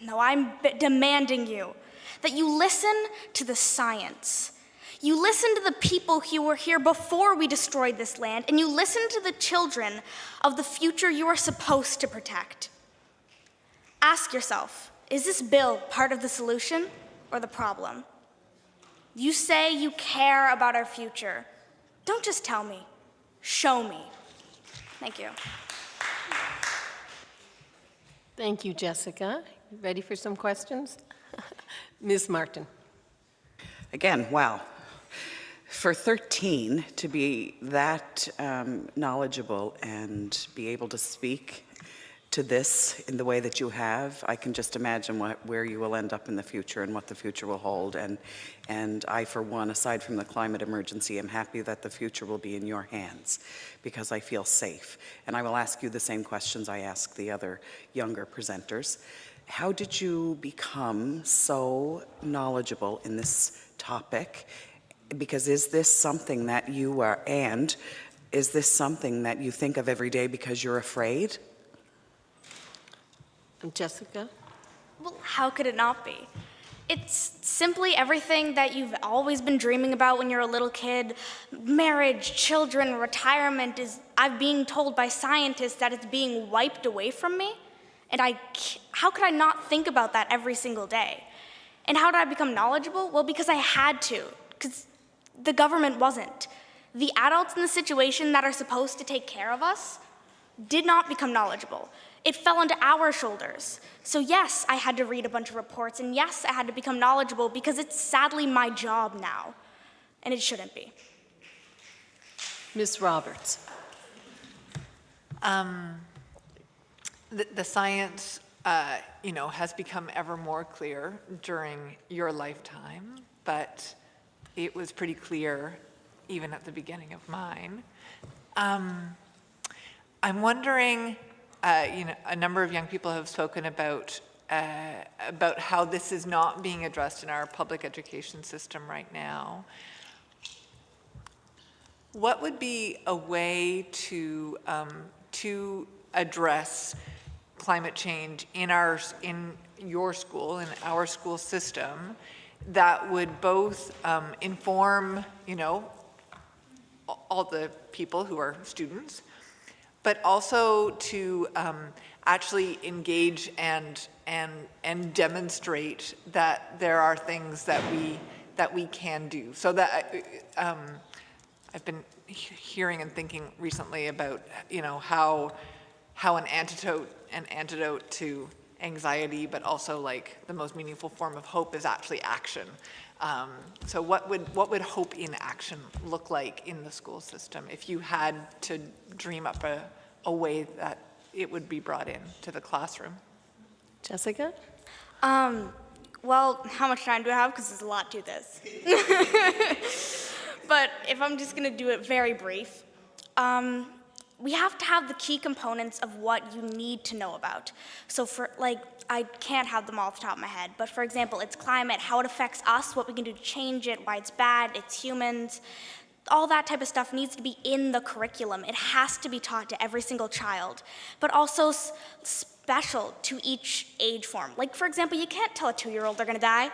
no, I'm demanding you, that you listen to the science. You listen to the people who were here before we destroyed this land, and you listen to the children of the future you are supposed to protect. Ask yourself, is this bill part of the solution or the problem? You say you care about our future. Don't just tell me, show me. Thank you. Thank you, Jessica. Ready for some questions? Ms. Martin. Again, wow. For 13 to be that knowledgeable and be able to speak to this in the way that you have, I can just imagine where you will end up in the future and what the future will hold. And I, for one, aside from the climate emergency, am happy that the future will be in your hands because I feel safe. And I will ask you the same questions I ask the other younger presenters. How did you become so knowledgeable in this topic? Because is this something that you are, and is this something that you think of every day because you're afraid? Jessica? Well, how could it not be? It's simply everything that you've always been dreaming about when you're a little kid. Marriage, children, retirement I'm being told by scientists that it's being wiped away from me. And how could I not think about that every single day? And how did I become knowledgeable? Well, because I had to, because the government wasn't. The adults in the situation that are supposed to take care of us did not become knowledgeable. It fell onto our shoulders. So yes, I had to read a bunch of reports, and yes, I had to become knowledgeable because it's sadly my job now, and it shouldn't be. Ms. Roberts. The science, has become ever more clear during your lifetime, but it was pretty clear even at the beginning of mine. I'm wondering, a number of young people have spoken about how this is not being addressed in our public education system right now. What would be a way to address climate change in your school, in our school system, that would both inform, all the people who are students, but also to actually engage and demonstrate that there are things that we can do. So that I've been hearing and thinking recently about how an antidote to anxiety, but also like the most meaningful form of hope is actually action. So what would hope in action look like in the school system if you had to dream up a way that it would be brought in to the classroom? Jessica? Well, how much time do I have? Because there's a lot to this. But if I'm just going to do it very brief, we have to have the key components of what you need to know about. So I can't have them all off the top of my head, but for example, it's climate, how it affects us, what we can do to change it, why it's bad, it's humans. All that type of stuff needs to be in the curriculum. It has to be taught to every single child, but also special to each age form. Like, for example, you can't tell a 2-year-old they're gonna die.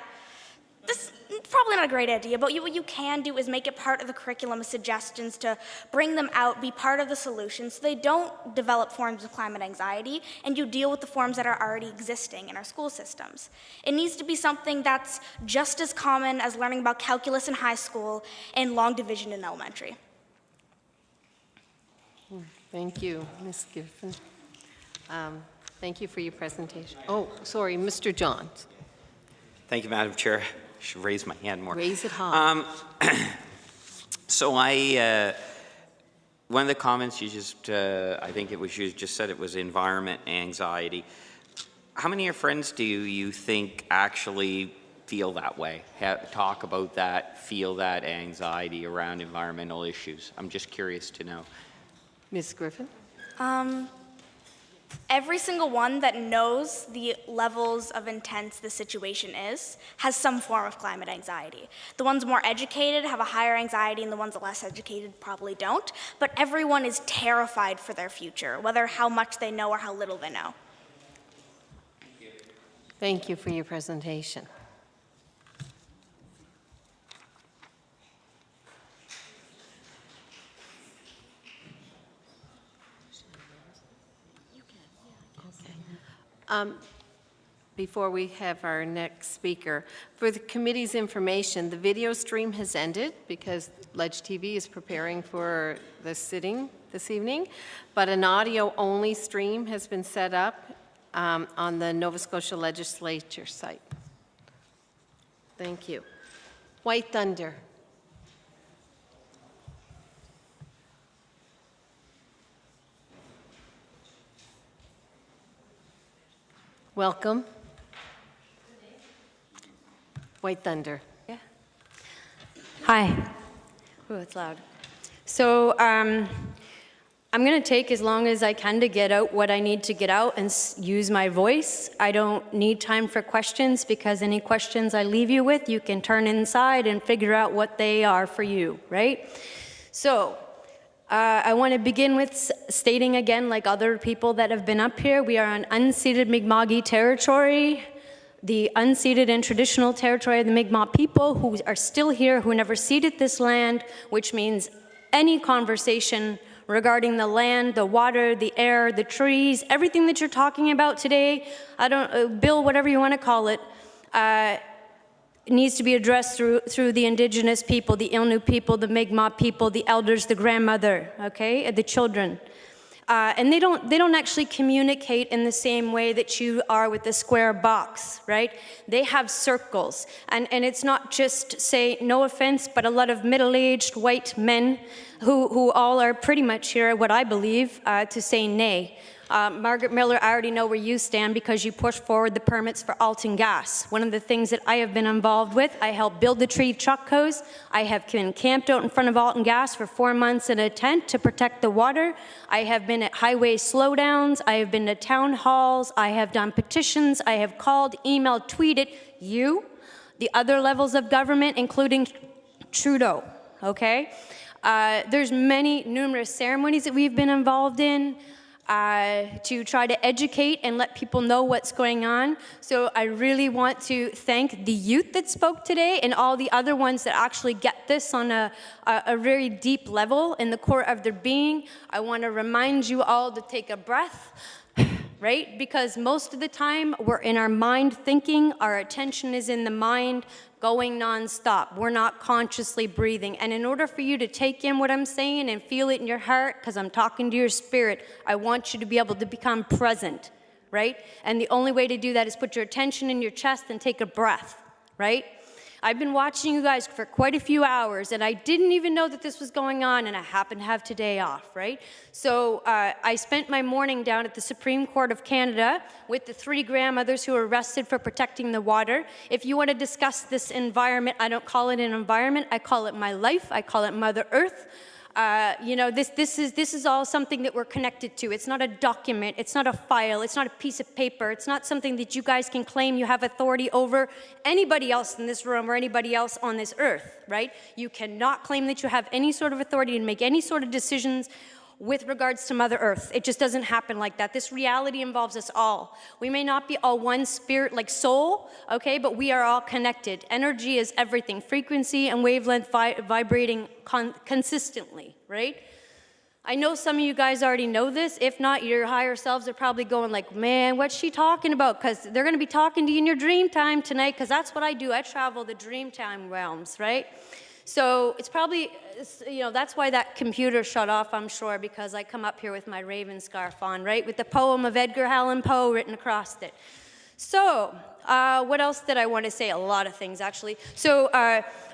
This is probably not a great idea, but what you can do is make it part of the curriculum, suggestions to bring them out, be part of the solution so they don't develop forms of climate anxiety and you deal with the forms that are already existing in our school systems. It needs to be something that's just as common as learning about calculus in high school and long division in elementary. Thank you, Ms. Giffen. Thank you for your presentation. Oh, sorry, Mr. Johns. Thank you, Madam Chair. I should raise my hand more. Raise it high. So one of the comments you just, I think it was you just said it was environment anxiety. How many of your friends do you think actually feel that way, talk about that, feel that anxiety around environmental issues? I'm just curious to know. Ms. Griffin? Every single one that knows the levels of intense the situation is has some form of climate anxiety. The ones more educated have a higher anxiety and the ones less educated probably don't, but everyone is terrified for their future, whether how much they know or how little they know. Thank you for your presentation. Before we have our next speaker, for the committee's information, the video stream has ended because Ledge TV is preparing for the sitting this evening, but an audio-only stream has been set up on the Nova Scotia Legislature site. Thank you. White Thunder. Welcome. White Thunder. Yeah. Hi. Oh, it's loud. So I'm going to take as long as I can to get out what I need to get out and use my voice. I don't need time for questions because any questions I leave you with, you can turn inside and figure out what they are for you, right? So I want to begin with stating again, like other people that have been up here, we are on unceded Mi'kmaq territory, the unceded and traditional territory of the Mi'kmaq people who are still here, who never ceded this land, which means any conversation regarding the land, the water, the air, the trees, everything that you're talking about today, Bill, whatever you want to call it, needs to be addressed through the indigenous people, the Innu people, the Mi'kmaq people, the elders, the grandmother, okay, the children. And they don't actually communicate in the same way that you are with the square box, right? They have circles. And it's not just, say, no offense, but a lot of middle-aged white men who all are pretty much here, what I believe, to say nay. Margaret Miller, I already know where you stand because you pushed forward the permits for Alton Gas. One of the things that I have been involved with, I helped build the tree truck hose. I have been camped out in front of Alton Gas for 4 months in a tent to protect the water. I have been at highway slowdowns. I have been to town halls. I have done petitions. I have called, emailed, tweeted you, the other levels of government, including Trudeau, okay? There's numerous ceremonies that we've been involved in to try to educate and let people know what's going on. So I really want to thank the youth that spoke today and all the other ones that actually get this on a very deep level in the core of their being. I want to remind you all to take a breath, right? Because most of the time we're in our mind thinking, our attention is in the mind, going nonstop. We're not consciously breathing. And in order for you to take in what I'm saying and feel it in your heart, because I'm talking to your spirit, I want you to be able to become present, right? And the only way to do that is put your attention in your chest and take a breath, right? I've been watching you guys for quite a few hours, and I didn't even know that this was going on, and I happen to have today off, right? So I spent my morning down at the Supreme Court of Canada with the 3 grandmothers who were arrested for protecting the water. If you want to discuss this environment, I don't call it an environment, I call it my life, I call it Mother Earth. You know, this is all something that we're connected to. It's not a document, it's not a file, it's not a piece of paper, it's not something that you guys can claim you have authority over anybody else in this room or anybody else on this earth, right? You cannot claim that you have any sort of authority to make any sort of decisions with regards to Mother Earth. It just doesn't happen like that. This reality involves us all. We may not be all one spirit like soul, okay, but we are all connected. Energy is everything. Frequency and wavelength vibrating consistently, right? I know some of you guys already know this. If not, your higher selves are probably going like, man, what's she talking about? Because they're going to be talking to you in your dream time tonight, because that's what I do. I travel the dream time realms, right? So it's probably, you know, that's why that computer shut off, I'm sure, because I come up here with my raven scarf on, right? With the poem of Edgar Allan Poe written across it. So what else did I want to say? A lot of things, actually. So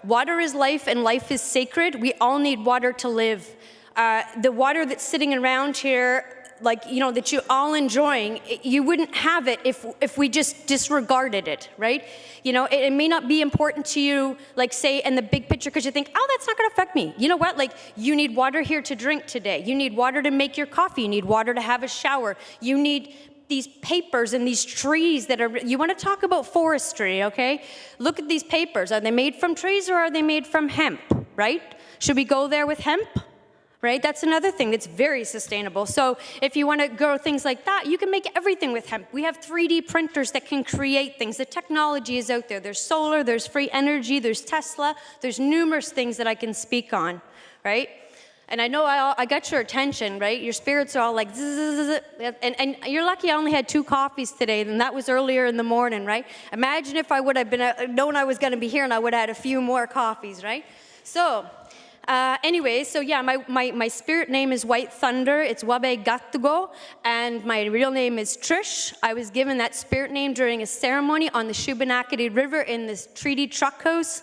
water is life and life is sacred. We all need water to live. The water that's sitting around here, like, you know, that you're all enjoying, you wouldn't have it if we just disregarded it, right? You know, it may not be important to you, like, say, in the big picture, because you think, oh, that's not going to affect me. You know what? Like, you need water here to drink today. You need water to make your coffee. You need water to have a shower. You need these papers and these trees that are, you want to talk about forestry, okay? Look at these papers. Are they made from trees or are they made from hemp, right? Should we go there with hemp? Right? That's another thing that's very sustainable. So if you want to grow things like that, you can make everything with hemp. We have 3D printers that can create things. The technology is out there. There's solar, there's free energy, there's Tesla, there's numerous things that I can speak on, right? And I know I got your attention, right? Your spirits are all like, zzz, and you're lucky I only had 2 coffees today, and that was earlier in the morning, right? Imagine if I would have been known I was going to be here and I would have had a few more coffees, right? So, anyways, so yeah, my spirit name is White Thunder. It's Wabe Gatugo, and my real name is Trish. I was given that spirit name during a ceremony on the Shubenacadie River in this treaty truck house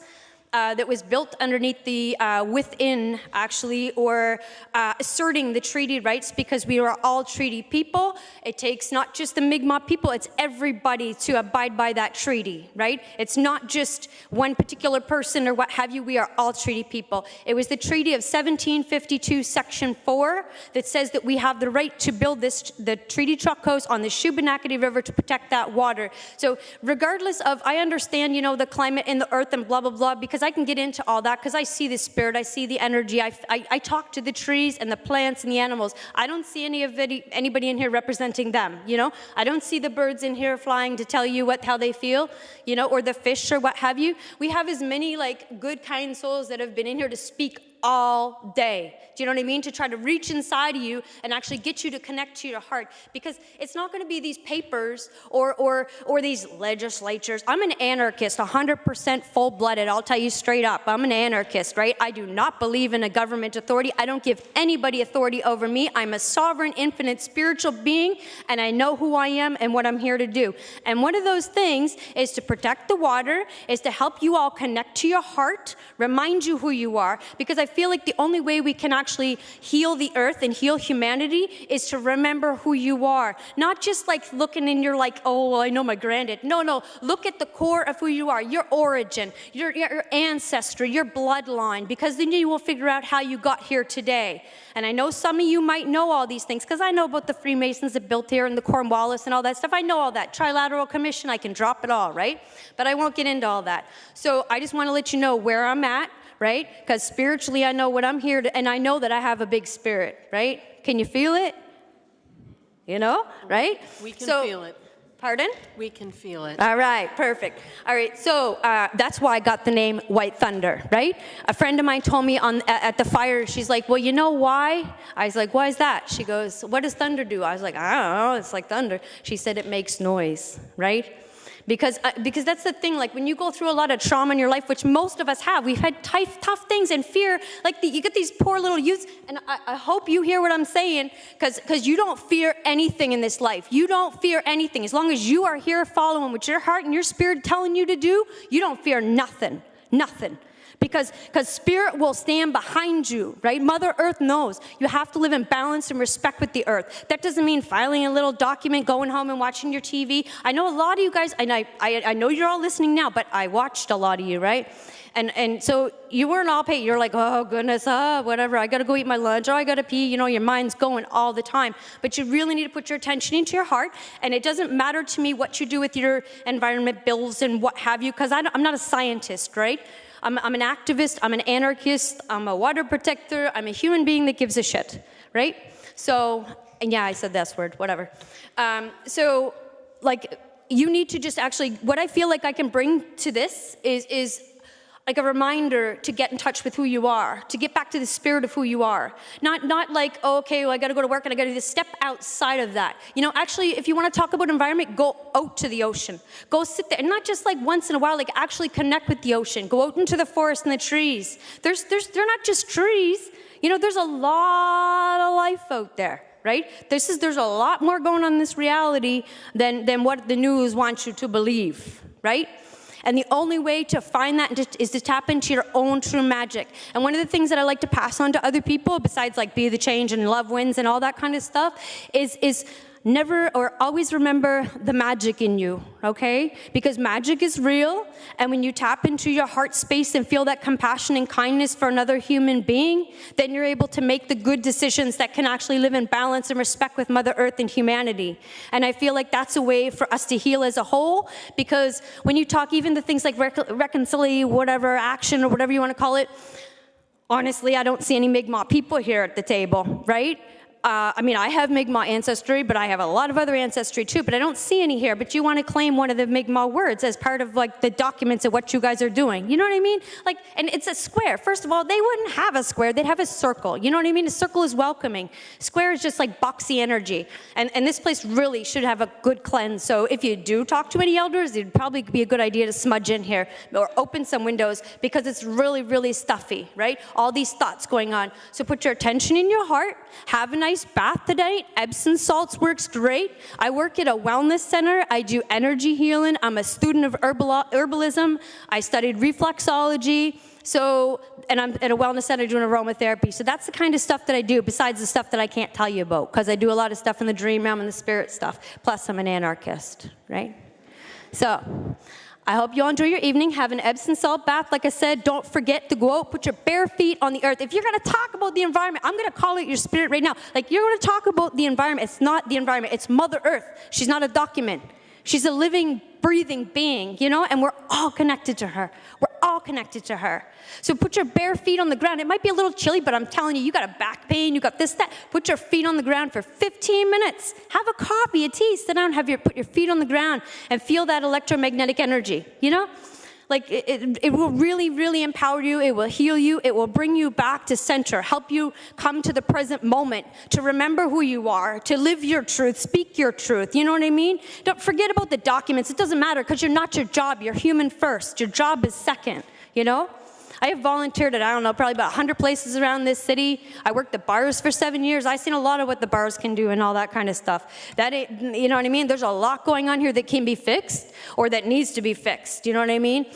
that was built underneath the within, actually, or asserting the treaty rights, because we are all treaty people. It takes not just the Mi'kmaq people, it's everybody to abide by that treaty, right? It's not just one particular person or what have you. We are all treaty people. It was the Treaty of 1752, Section 4, that says that we have the right to build the treaty truck house on the Shubenacadie River to protect that water. So regardless of, I understand, you know, the climate and the earth and blah, blah, blah, because I can get into all that, because I see the spirit, I see the energy, I talk to the trees and the plants and the animals. I don't see anybody in here representing them, you know? I don't see the birds in here flying to tell you how they feel, you know, or the fish or what have you. We have as many, like, good, kind souls that have been in here to speak all day. Do you know what I mean? To try to reach inside of you and actually get you to connect to your heart. Because it's not going to be these papers or these legislatures. I'm an anarchist, 100% full-blooded. I'll tell you straight up. I'm an anarchist, right? I do not believe in a government authority. I don't give anybody authority over me. I'm a sovereign, infinite, spiritual being, and I know who I am and what I'm here to do. And one of those things is to protect the water, is to help you all connect to your heart, remind you who you are, because I feel like the only way we can actually heal the earth and heal humanity is to remember who you are. Not just like looking and you're like, oh, well, I know my granddad. No, look at the core of who you are, your origin, your ancestry, your bloodline, because then you will figure out how you got here today. And I know some of you might know all these things, because I know about the Freemasons that built here and the Cornwallis and all that stuff. I know all that. Trilateral Commission, I can drop it all, right? But I won't get into all that. So I just want to let you know where I'm at, right? Because spiritually, I know what I'm here to, and I know that I have a big spirit, right? Can you feel it? You know, right? We can feel it. Pardon? We can feel it. All right, perfect. All right, so that's why I got the name White Thunder, right? A friend of mine told me at the fire, she's like, well, you know why? I was like, why is that? She goes, what does thunder do? I was like, I don't know, it's like thunder. She said it makes noise, right? Because that's the thing, like when you go through a lot of trauma in your life, which most of us have, we've had tough things and fear, like you get these poor little youths, and I hope you hear what I'm saying, because you don't fear anything in this life. You don't fear anything. As long as you are here following what your heart and your spirit telling you to do, you don't fear nothing, nothing. Because spirit will stand behind you, right? Mother Earth knows you have to live in balance and respect with the earth. That doesn't mean filing a little document, going home and watching your TV. I know a lot of you guys, and I know you're all listening now, but I watched a lot of you, right? And so you weren't all paid. You're like, oh, goodness, whatever. I got to go eat my lunch. Oh, I got to pee. You know, your mind's going all the time. But you really need to put your attention into your heart. And it doesn't matter to me what you do with your environment bills and what have you, because I'm not a scientist, right? I'm an activist, I'm an anarchist, I'm a water protector, I'm a human being that gives a shit, right? So, and yeah, I said that word, whatever. So, like, you need to just actually, what I feel like I can bring to this is like a reminder to get in touch with who you are, to get back to the spirit of who you are. Not like, oh, okay, well, I got to go to work and I got to do this. Step outside of that. You know, actually, if you want to talk about environment, go out to the ocean. Go sit there, and not just like once in a while, like actually connect with the ocean. Go out into the forest and the trees. They're not just trees. You know, there's a lot of life out there, right? There's a lot more going on in this reality than what the news wants you to believe, right? And the only way to find that is to tap into your own true magic. And one of the things that I like to pass on to other people, besides like be the change and love wins and all that kind of stuff, is never or always remember the magic in you, okay? Because magic is real, and when you tap into your heart space and feel that compassion and kindness for another human being, then you're able to make the good decisions that can actually live in balance and respect with Mother Earth and humanity. And I feel like that's a way for us to heal as a whole, because when you talk even the things like reconciliation, whatever, action, or whatever you want to call it, honestly, I don't see any Mi'kmaq people here at the table, right? I mean, I have Mi'kmaq ancestry, but I have a lot of other ancestry too, but I don't see any here. But you want to claim one of the Mi'kmaq words as part of like the documents of what you guys are doing. You know what I mean? Like, and it's a square. First of all, they wouldn't have a square. They'd have a circle. You know what I mean? A circle is welcoming. Square is just like boxy energy. And this place really should have a good cleanse. So if you do talk to any elders, it'd probably be a good idea to smudge in here or open some windows, because it's really, really stuffy, right? All these thoughts going on. So put your attention in your heart. Have a nice bath today. Epsom salts works great. I work at a wellness center. I do energy healing. I'm a student of herbalism. I studied reflexology. So, and I'm at a wellness center doing aromatherapy. So that's the kind of stuff that I do, besides the stuff that I can't tell you about, because I do a lot of stuff in the dream realm and the spirit stuff. Plus, I'm an anarchist, right? So, I hope you all enjoy your evening. Have an Epsom salt bath. Like I said, don't forget to go out, put your bare feet on the earth. If you're going to talk about the environment, I'm going to call it your spirit right now. Like, you're going to talk about the environment. It's not the environment. It's Mother Earth. She's not a document. She's a living, breathing being, you know, and we're all connected to her. We're all connected to her. So put your bare feet on the ground. It might be a little chilly, but I'm telling you, you got a back pain, you got this, that. Put your feet on the ground for 15 minutes. Have a coffee, a tea, sit down, put your feet on the ground and feel that electromagnetic energy, you know? Like, it will really, really empower you. It will heal you. It will bring you back to center, help you come to the present moment, to remember who you are, to live your truth, speak your truth. You know what I mean? Don't forget about the documents. It doesn't matter because you're not your job. You're human first. Your job is second, you know? I have volunteered at, I don't know, probably about 100 places around this city. I worked at bars for 7 years. I've seen a lot of what the bars can do and all that kind of stuff. You know what I mean? There's a lot going on here that can be fixed or that needs to be fixed. You know what I mean?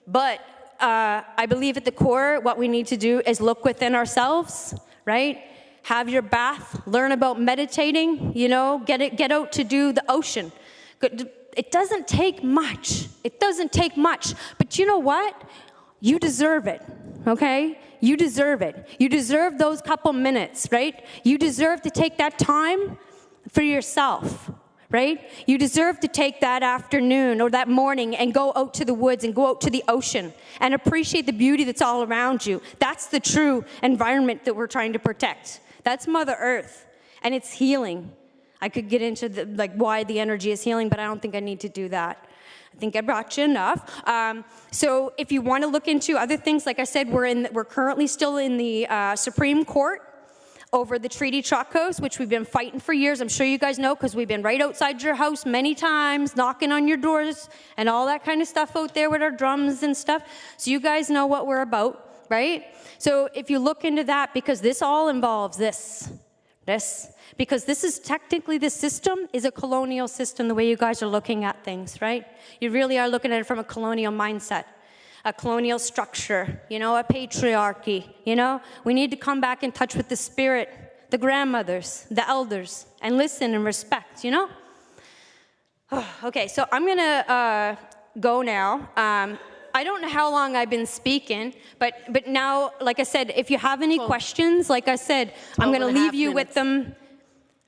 But I believe at the core, what we need to do is look within ourselves, right? Have your bath, learn about meditating, you know, get out to do the ocean. It doesn't take much. It doesn't take much. But you know what? You deserve it, okay? You deserve it. You deserve those couple minutes, right? You deserve to take that time for yourself, right? You deserve to take that afternoon or that morning and go out to the woods and go out to the ocean and appreciate the beauty that's all around you. That's the true environment that we're trying to protect. That's Mother Earth, and it's healing. I could get into why the energy is healing, but I don't think I need to do that. I think I brought you enough. So if you want to look into other things, like I said, we're currently still in the Supreme Court over the Treaty Chocos, which we've been fighting for years. I'm sure you guys know because we've been right outside your house many times, knocking on your doors and all that kind of stuff out there with our drums and stuff. So you guys know what we're about, right? So if you look into that, because this all involves this, because this is technically, this system is a colonial system, the way you guys are looking at things, right? You really are looking at it from a colonial mindset, a colonial structure, you know, a patriarchy, you know? We need to come back in touch with the spirit, the grandmothers, the elders, and listen and respect, you know? Okay, so I'm gonna go now. I don't know how long I've been speaking, but now, like I said, if you have any questions, like I said, I'm gonna leave you with them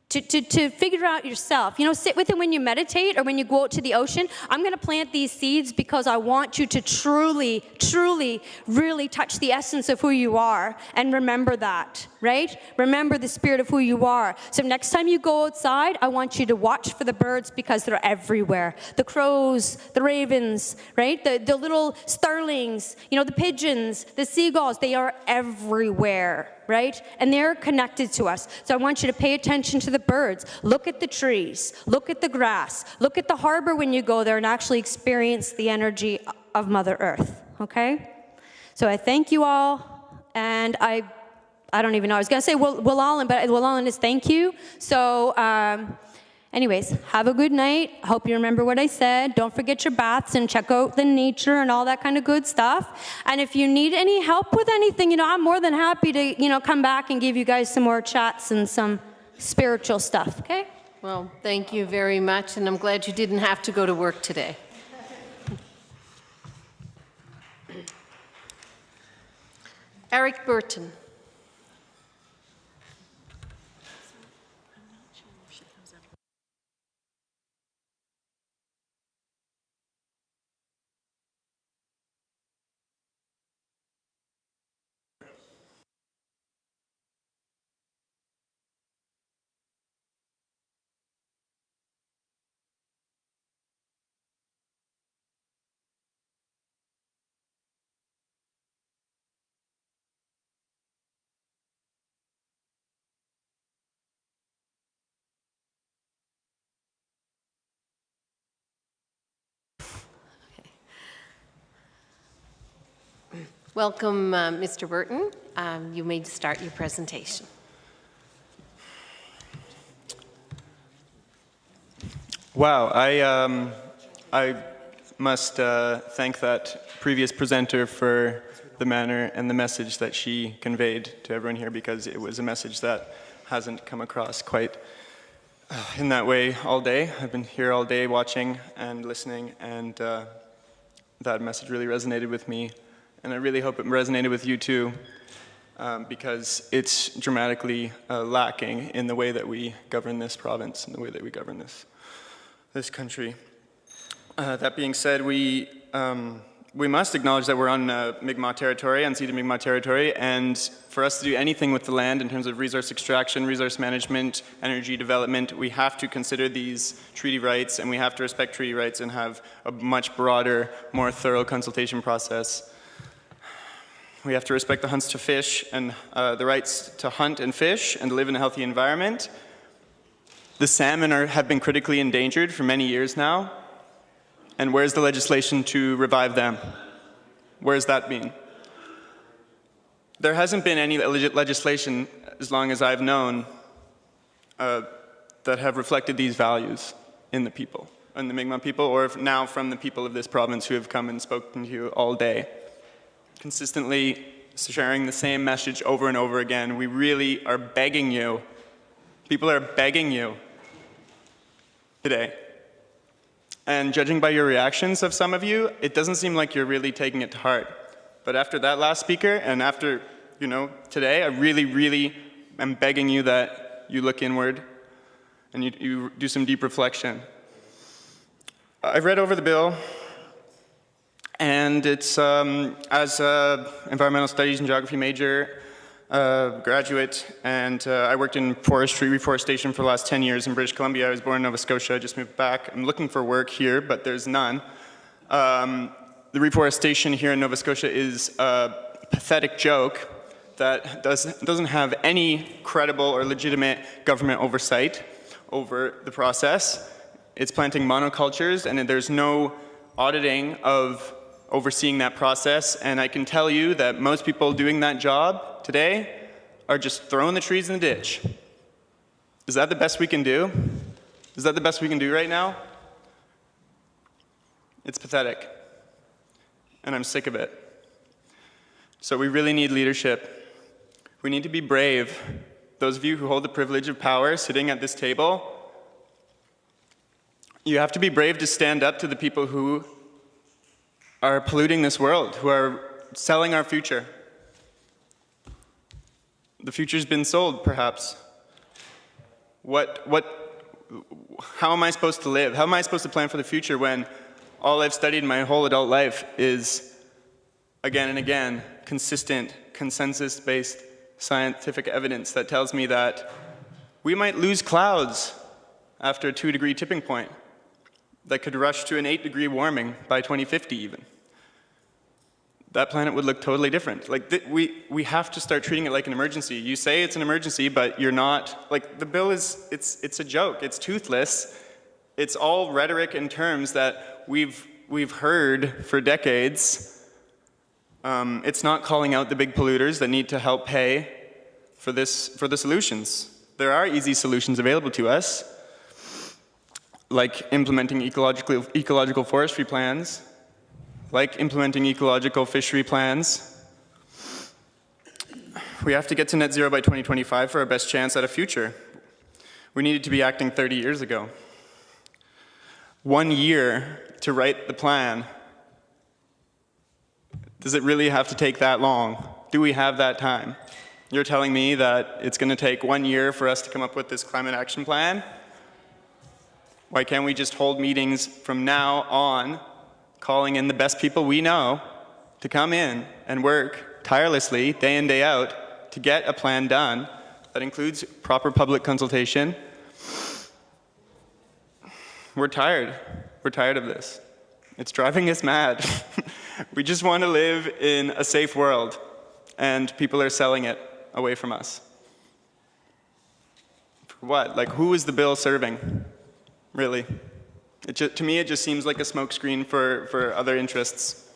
to figure out yourself. You know, sit with it when you meditate or when you go out to the ocean. I'm going to plant these seeds because I want you to truly, truly, really touch the essence of who you are and remember that, right? Remember the spirit of who you are. So next time you go outside, I want you to watch for the birds because they're everywhere. The crows, the ravens, right? The little starlings, you know, the pigeons, the seagulls, they are everywhere. Right? And they're connected to us. So I want you to pay attention to the birds. Look at the trees. Look at the grass. Look at the harbor when you go there and actually experience the energy of Mother Earth. Okay? So I thank you all. And I don't even know. I was going to say Willallen, but Willallen is thank you. So anyways, have a good night. I hope you remember what I said. Don't forget your baths and check out the nature and all that kind of good stuff. And if you need any help with anything, you know, I'm more than happy to, you know, come back and give you guys some more chats and some spiritual stuff, okay? Well, thank you very much, and I'm glad you didn't have to go to work today. Eric Burton. Welcome, Mr. Burton. You may start your presentation. Wow, I must thank that previous presenter for the manner and the message that she conveyed to everyone here, because it was a message that hasn't come across quite in that way all day. I've been here all day watching and listening, and that message really resonated with me. And I really hope it resonated with you too, because it's dramatically lacking in the way that we govern this province and the way that we govern this country. That being said, we we must acknowledge that we're on Mi'kmaq territory, unceded Mi'kmaq territory, and for us to do anything with the land in terms of resource extraction, resource management, energy development, we have to consider these treaty rights, and we have to respect treaty rights and have a much broader, more thorough consultation process. We have to respect the hunts to fish and the rights to hunt and fish and to live in a healthy environment. The salmon have been critically endangered for many years now. And where's the legislation to revive them? Where's that been? There hasn't been any legislation, as long as I've known, that have reflected these values in the people, in the Mi'kmaq people, or now from the people of this province who have come and spoken to you all day. Consistently sharing the same message over and over again. We really are begging you. People are begging you today. And judging by your reactions of some of you, it doesn't seem like you're really taking it to heart. But after that last speaker, and after, today, I really am begging you that you look inward and you do some deep reflection. I've read over the bill, and it's, as an environmental studies and geography major, graduate, and I worked in forestry, reforestation for the last 10 years in British Columbia. I was born in Nova Scotia, I just moved back. I'm looking for work here, but there's none. The reforestation here in Nova Scotia is a pathetic joke that doesn't have any credible or legitimate government oversight over the process. It's planting monocultures, and there's no auditing of overseeing that process, and I can tell you that most people doing that job today are just throwing the trees in the ditch. Is that the best we can do? Is that the best we can do right now? It's pathetic, and I'm sick of it. So we really need leadership. We need to be brave. Those of you who hold the privilege of power sitting at this table, you have to be brave to stand up to the people who are polluting this world, who are selling our future. The future's been sold, perhaps. How am I supposed to live? How am I supposed to plan for the future when all I've studied my whole adult life is, again and again, consistent, consensus-based scientific evidence that tells me that we might lose clouds after a 2-degree tipping point that could rush to an 8-degree warming by 2050 even. That planet would look totally different. We have to start treating it like an emergency. You say it's an emergency, but you're not. The bill it's a joke. It's toothless. It's all rhetoric and terms that we've heard for decades. It's not calling out the big polluters that need to help pay for the solutions. There are easy solutions available to us, like implementing ecological forestry plans, like implementing ecological fishery plans. We have to get to net zero by 2025 for our best chance at a future. We needed to be acting 30 years ago. 1 year to write the plan. Does it really have to take that long? Do we have that time? You're telling me that it's going to take 1 year for us to come up with this climate action plan? Why can't we just hold meetings from now on, calling in the best people we know to come in and work tirelessly, day in, day out, to get a plan done that includes proper public consultation? We're tired. We're tired of this. It's driving us mad. We just want to live in a safe world, and people are selling it away from us. For what? Who is the bill serving? Really? To me, it just seems like a smokescreen for other interests,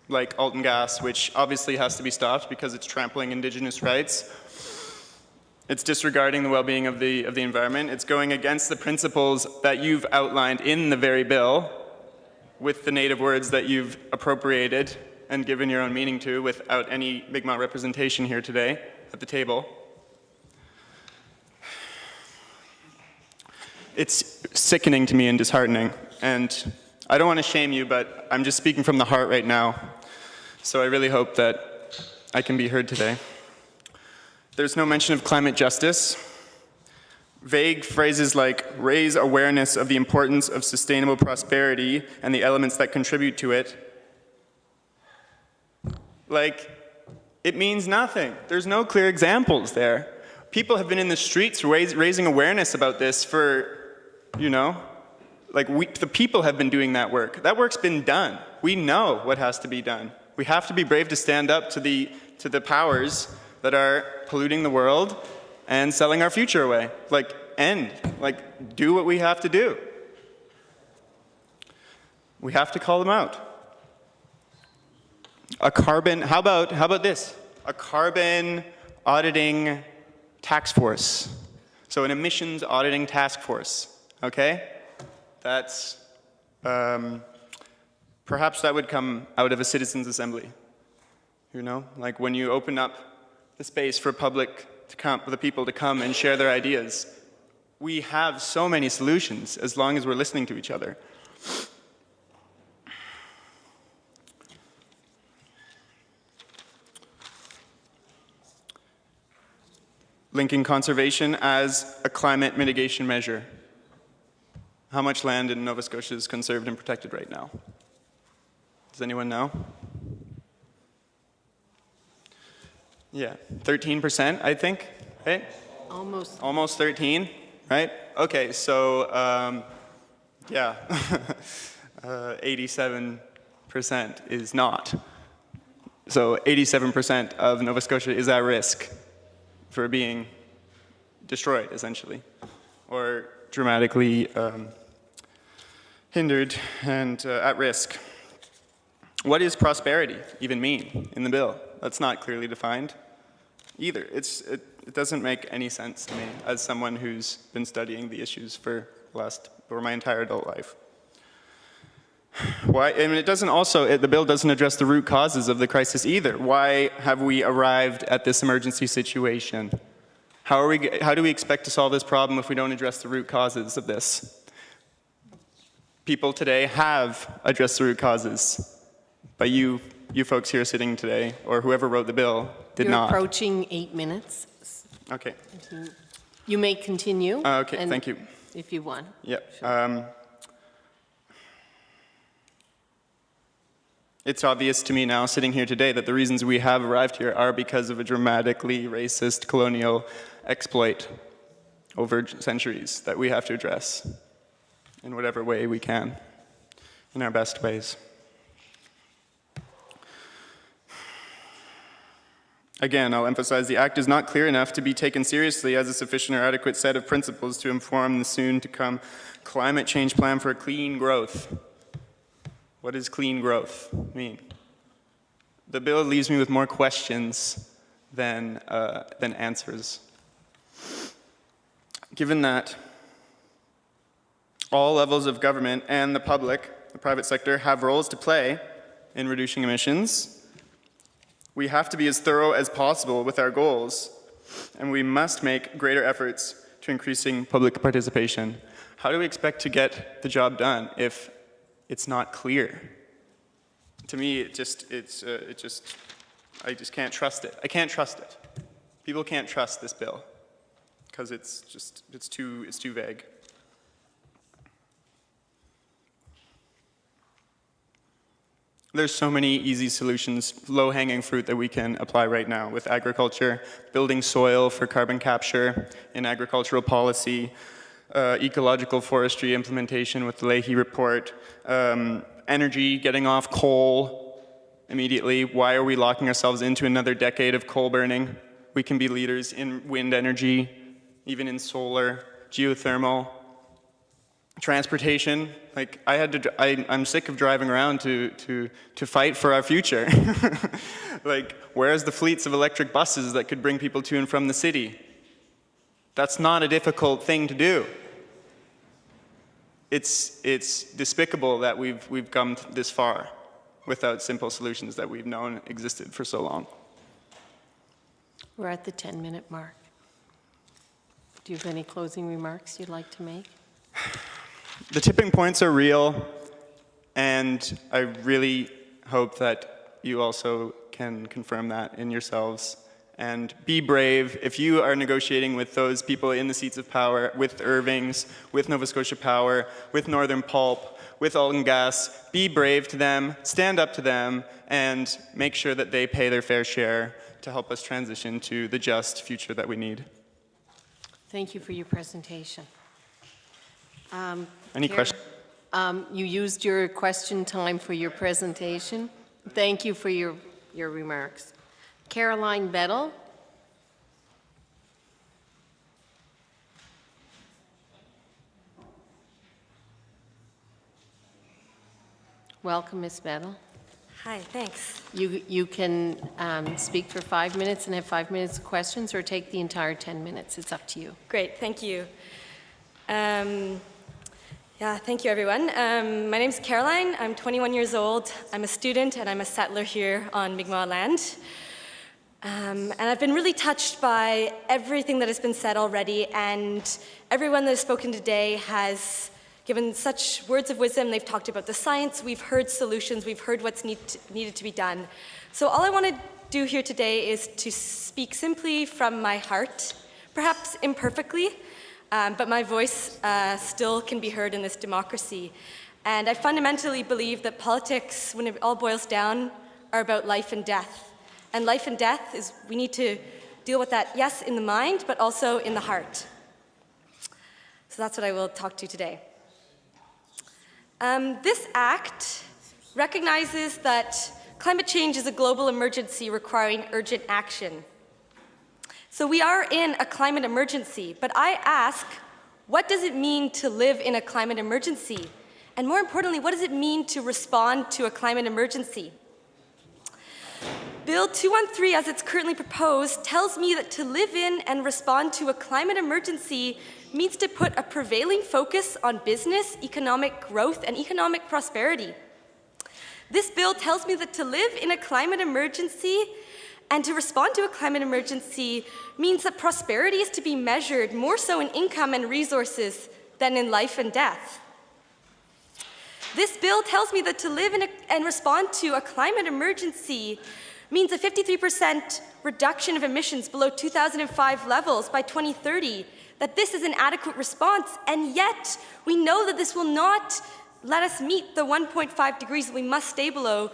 like Alton Gas, which obviously has to be stopped because it's trampling Indigenous rights. It's disregarding the well-being of the environment. It's going against the principles that you've outlined in the very bill with the native words that you've appropriated and given your own meaning to without any Mi'kmaq representation here today at the table. It's sickening to me and disheartening, and I don't want to shame you, but I'm just speaking from the heart right now, so I really hope that I can be heard today. There's no mention of climate justice. Vague phrases like raise awareness of the importance of sustainable prosperity and the elements that contribute to it Like, it means nothing. There's no clear examples there. People have been in the streets raising awareness about this for, you know, like the people have been doing that work. That work's been done. We know what has to be done. We have to be brave to stand up to the powers that are polluting the world and selling our future away. Like, do what we have to do. We have to call them out. How about this? A carbon auditing task force. So an emissions auditing task force, okay? That's, perhaps that would come out of a citizens' assembly. You know, like when you open up the space for the people to come and share their ideas. We have so many solutions as long as we're listening to each other. Linking conservation as a climate mitigation measure. How much land in Nova Scotia is conserved and protected right now? Does anyone know? Yeah, 13%, I think, right? Almost. Almost 13, right? Okay, so, yeah, 87% is not. So 87% of Nova Scotia is at risk for being destroyed, essentially, or dramatically hindered and at risk. What does prosperity even mean in the bill? That's not clearly defined either. It doesn't make any sense to me as someone who's been studying the issues for my entire adult life. Why? I mean, the bill doesn't address the root causes of the crisis either. Why have we arrived at this emergency situation? How do we expect to solve this problem if we don't address the root causes of this? People today have addressed the root causes, but you folks here sitting today, or whoever wrote the bill, did not. You're approaching 8 minutes. Okay. You may continue. Okay, thank you. If you want. Yeah. Sure. It's obvious to me now, sitting here today, that the reasons we have arrived here are because of a dramatically racist colonial exploit over centuries that we have to address in whatever way we can, in our best ways. Again, I'll emphasize the Act is not clear enough to be taken seriously as a sufficient or adequate set of principles to inform the soon-to-come climate change plan for clean growth. What does clean growth mean? The bill leaves me with more questions than answers. Given that all levels of government and the public, the private sector, have roles to play in reducing emissions, we have to be as thorough as possible with our goals, and we must make greater efforts to increasing public participation. How do we expect to get the job done if it's not clear? To me, I just can't trust it. I can't trust it. People can't trust this bill because it's too vague. There's so many easy solutions, low-hanging fruit that we can apply right now with agriculture, building soil for carbon capture in agricultural policy, ecological forestry implementation with the Leahy report, energy, getting off coal immediately. Why are we locking ourselves into another decade of coal burning? We can be leaders in wind energy, even in solar, geothermal. Transportation, like I'm sick of driving around to fight for our future. Like, where's the fleets of electric buses that could bring people to and from the city? That's not a difficult thing to do. It's despicable that we've come this far without simple solutions that we've known existed for so long. We're at the 10-minute mark. Do you have any closing remarks you'd like to make? The tipping points are real, and I really hope that you also can confirm that in yourselves And be brave. If you are negotiating with those people in the seats of power, with Irving's, with Nova Scotia Power, with Northern Pulp, with Alton Gas, be brave to them, stand up to them, and make sure that they pay their fair share to help us transition to the just future that we need. Thank you for your presentation. Any questions? You used your question time for your presentation. Thank you for your remarks. Caroline Bettel. Welcome, Ms. Bettel. Hi, thanks. You can speak for 5 minutes and have 5 minutes of questions, or take the entire 10 minutes. It's up to you. Great, thank you. Yeah, thank you, everyone. My name's Caroline. I'm 21 years old. I'm a student, and I'm a settler here on Mi'kmaq land. And I've been really touched by everything that has been said already, and everyone that has spoken today has given such words of wisdom. They've talked about the science, we've heard solutions, we've heard what's needed to be done. So all I want to do here today is to speak simply from my heart, perhaps imperfectly, but my voice still can be heard in this democracy. And I fundamentally believe that politics, when it all boils down, are about life and death. And life and death is, we need to deal with that, yes, in the mind, but also in the heart. So that's what I will talk to today. This act recognizes that climate change is a global emergency requiring urgent action. So we are in a climate emergency, but I ask, what does it mean to live in a climate emergency? And more importantly, what does it mean to respond to a climate emergency? Bill 213, as it's currently proposed, tells me that to live in and respond to a climate emergency means to put a prevailing focus on business, economic growth, and economic prosperity. This bill tells me that to live in a climate emergency and to respond to a climate emergency means that prosperity is to be measured more so in income and resources than in life and death. This bill tells me that to live in and respond to a climate emergency means a 53% reduction of emissions below 2005 levels by 2030, that this is an adequate response, and yet we know that this will not let us meet the 1.5 degrees that we must stay below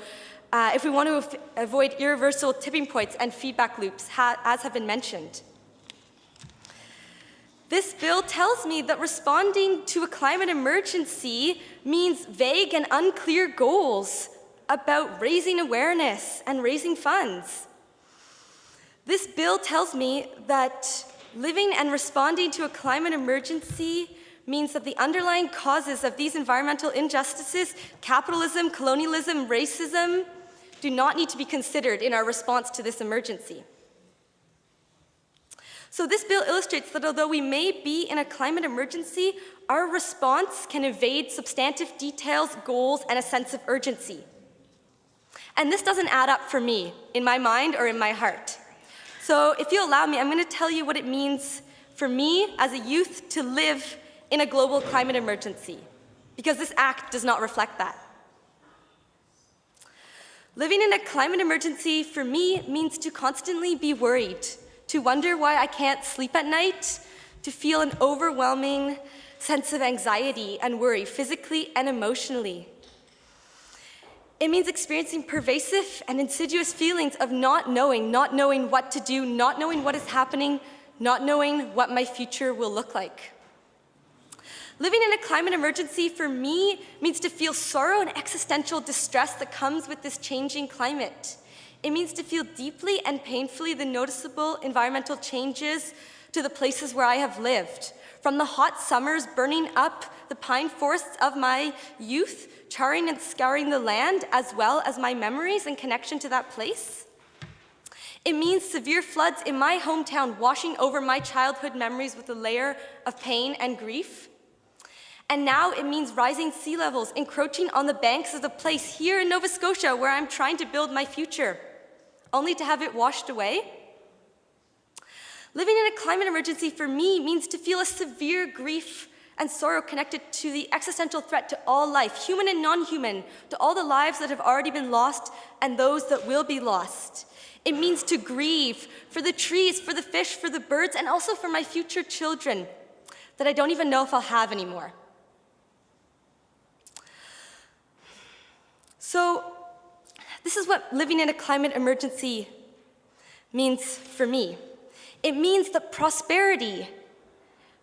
if we want to avoid irreversible tipping points and feedback loops, as have been mentioned. This bill tells me that responding to a climate emergency means vague and unclear goals about raising awareness and raising funds. This bill tells me that living and responding to a climate emergency means that the underlying causes of these environmental injustices, capitalism, colonialism, racism, do not need to be considered in our response to this emergency. So this bill illustrates that although we may be in a climate emergency, our response can evade substantive details, goals, and a sense of urgency. And this doesn't add up for me, in my mind or in my heart. So if you allow me, I'm going to tell you what it means for me as a youth to live in a global climate emergency, because this act does not reflect that. Living in a climate emergency for me means to constantly be worried, to wonder why I can't sleep at night, to feel an overwhelming sense of anxiety and worry, physically and emotionally. It means experiencing pervasive and insidious feelings of not knowing what to do, not knowing what is happening, not knowing what my future will look like. Living in a climate emergency for me means to feel sorrow and existential distress that comes with this changing climate. It means to feel deeply and painfully the noticeable environmental changes to the places where I have lived. From the hot summers burning up the pine forests of my youth, charring and scouring the land, as well as my memories and connection to that place. It means severe floods in my hometown washing over my childhood memories with a layer of pain and grief. And now it means rising sea levels encroaching on the banks of the place here in Nova Scotia where I'm trying to build my future, only to have it washed away. Living in a climate emergency for me means to feel a severe grief and sorrow connected to the existential threat to all life, human and non-human, to all the lives that have already been lost and those that will be lost. It means to grieve for the trees, for the fish, for the birds, and also for my future children that I don't even know if I'll have anymore. So this is what living in a climate emergency means for me. It means that prosperity,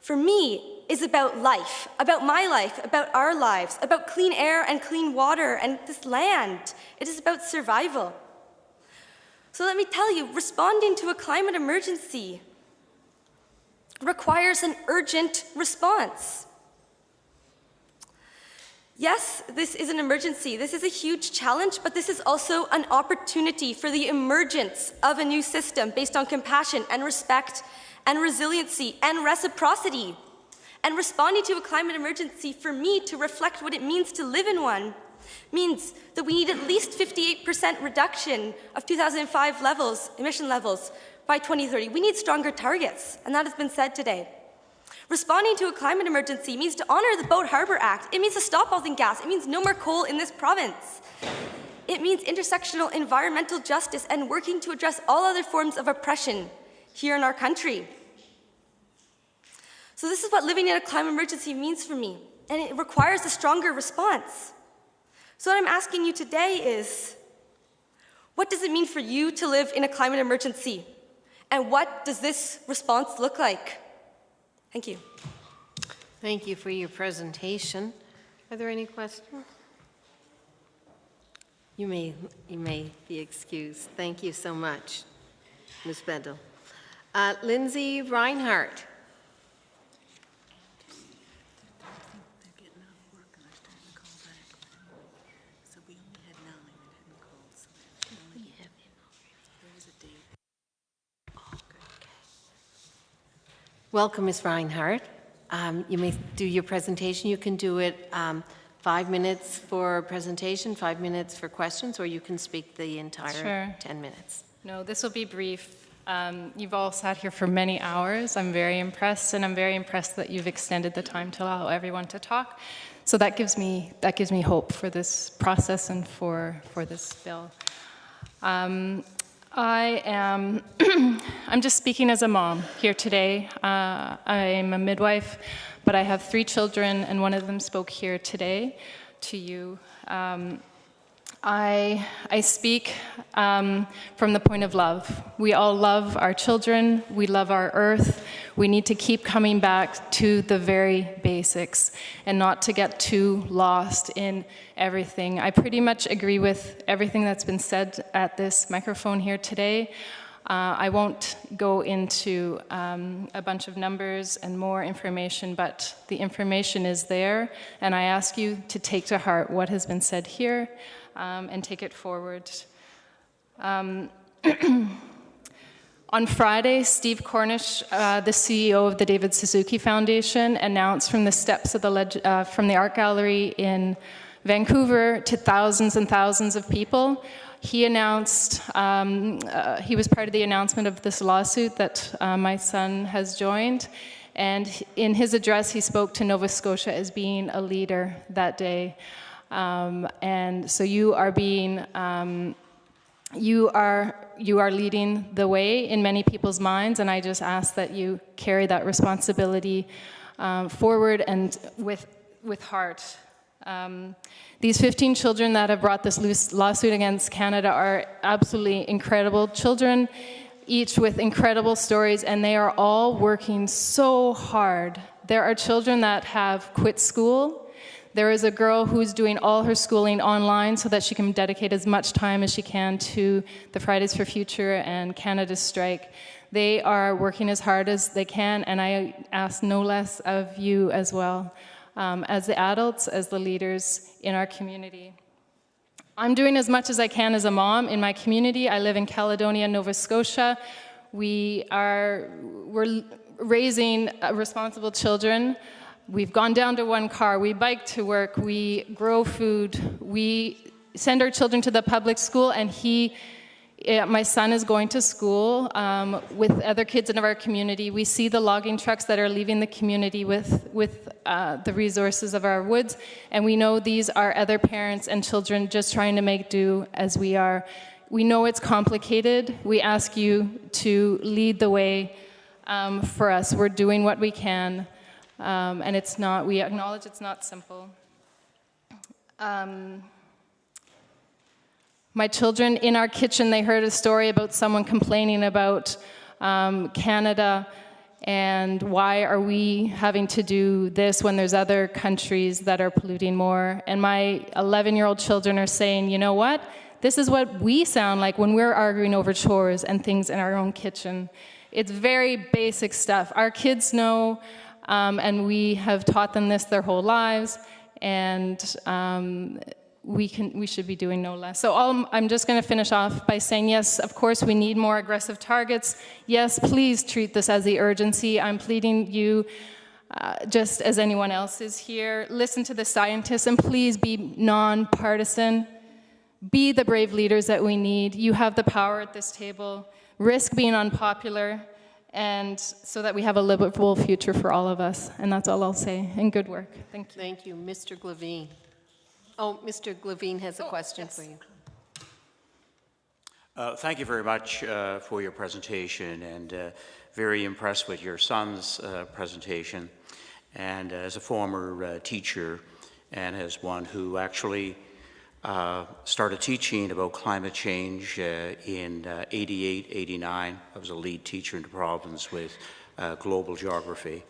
for me, is about life, about my life, about our lives, about clean air and clean water and this land. It is about survival. So let me tell you, responding to a climate emergency requires an urgent response. Yes, this is an emergency. This is a huge challenge, but this is also an opportunity for the emergence of a new system based on compassion and respect and resiliency and reciprocity. And responding to a climate emergency, for me, to reflect what it means to live in one, means that we need at least 58% reduction of 2005 levels, emission levels, by 2030. We need stronger targets, and that has been said today. Responding to a climate emergency means to honor the Boat Harbor Act. It means to stop oil and gas. It means no more coal in this province. It means intersectional environmental justice and working to address all other forms of oppression here in our country. So this is what living in a climate emergency means for me, and it requires a stronger response. So what I'm asking you today is, what does it mean for you to live in a climate emergency? And what does this response look like? Thank you. Thank you for your presentation. Are there any questions? You may be excused. Thank you so much, Ms. Bendel. Lindsay Reinhardt. Welcome, Ms. Reinhardt. You may do your presentation. You can do it 5 minutes for presentation, 5 minutes for questions, or you can speak the entire 10 minutes. No, this will be brief. You've all sat here for many hours. I'm very impressed, and I'm very impressed that you've extended the time to allow everyone to talk. So that gives me hope for this process and for this bill. I'm just speaking as a mom here today. I'm a midwife, but I have 3 children, and one of them spoke here today to you. I speak from the point of love. We all love our children. We love our earth. We need to keep coming back to the very basics and not to get too lost in everything. I pretty much agree with everything that's been said at this microphone here today. I won't go into a bunch of numbers and more information, but the information is there, and I ask you to take to heart what has been said here and take it forward. On Friday, Steve Cornish, the CEO of the David Suzuki Foundation, announced from the steps of from the art gallery in Vancouver to thousands and thousands of people. He announced, he was part of the announcement of this lawsuit that my son has joined. And in his address, he spoke to Nova Scotia as being a leader that day. And so you are being, you are leading the way in many people's minds, and I just ask that you carry that responsibility forward and with heart. These 15 children that have brought this lawsuit against Canada are absolutely incredible children, each with incredible stories, and they are all working so hard. There are children that have quit school. There is a girl who's doing all her schooling online so that she can dedicate as much time as she can to the Fridays for Future and Canada's strike. They are working as hard as they can, and I ask no less of you as well, as the adults, as the leaders in our community. I'm doing as much as I can as a mom in my community. I live in Caledonia, Nova Scotia. We're raising responsible children. We've gone down to 1 car, we bike to work, we grow food, we send our children to the public school, and my son is going to school with other kids in our community. We see the logging trucks that are leaving the community with the resources of our woods, and we know these are other parents and children just trying to make do as we are. We know it's complicated. We ask you to lead the way for us. We're doing what we can, and we acknowledge it's not simple. My children in our kitchen, they heard a story about someone complaining about Canada and why are we having to do this when there's other countries that are polluting more. And my 11-year-old children are saying, you know what? This is what we sound like when we're arguing over chores and things in our own kitchen. It's very basic stuff. Our kids know, and we have taught them this their whole lives, and we should be doing no less. So I'm just going to finish off by saying, yes, of course, we need more aggressive targets. Yes, please treat this as the urgency. I'm pleading you, just as anyone else is here. Listen to the scientists, and please be nonpartisan. Be the brave leaders that we need. You have the power at this table. Risk being unpopular, and so that we have a livable future for all of us. And that's all I'll say. And good work. Thank you. Thank you. Mr. Glavine. Oh, Mr. Glavine has a question for you. Thank you very much for your presentation, and very impressed with your son's presentation. And as a former teacher, and as one who actually started teaching about climate change in 88, 89. I was a lead teacher in the province with global geography.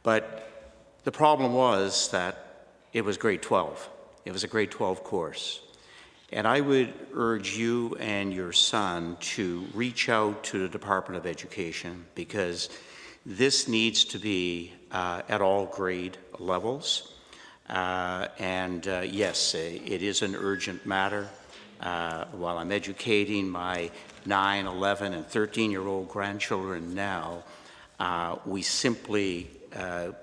But the problem was that it was grade 12. It was a grade 12 course. And I would urge you and your son to reach out to the Department of Education, because this needs to be at all grade levels. Yes, it is an urgent matter. While I'm educating my 9, 11, and 13-year-old grandchildren now, we simply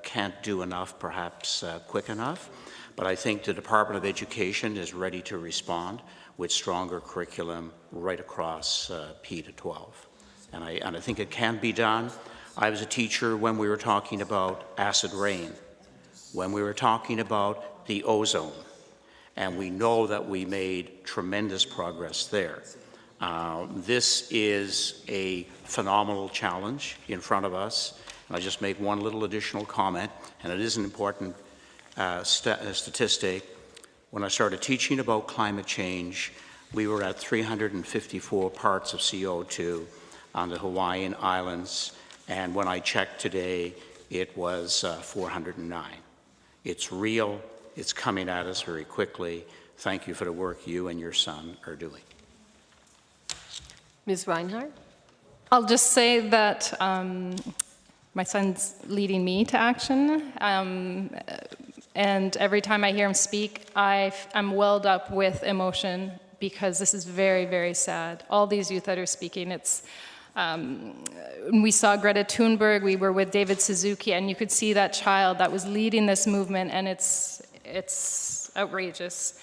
can't do enough, perhaps quick enough. But I think the Department of Education is ready to respond with stronger curriculum right across P to 12. And I think it can be done. I was a teacher when we were talking about acid rain, when we were talking about the ozone, and we know that we made tremendous progress there. This is a phenomenal challenge in front of us. And I'll just make one little additional comment, and it is an important statistic. When I started teaching about climate change, we were at 354 parts of CO2 on the Hawaiian Islands, and when I checked today, it was 409. It's real, it's coming at us very quickly. Thank you for the work you and your son are doing. Ms. Reinhardt? I'll just say that my son's leading me to action. And every time I hear him speak, I'm welled up with emotion, because this is very, very sad. All these youth that are speaking, we saw Greta Thunberg, we were with David Suzuki, and you could see that child that was leading this movement, and it's outrageous.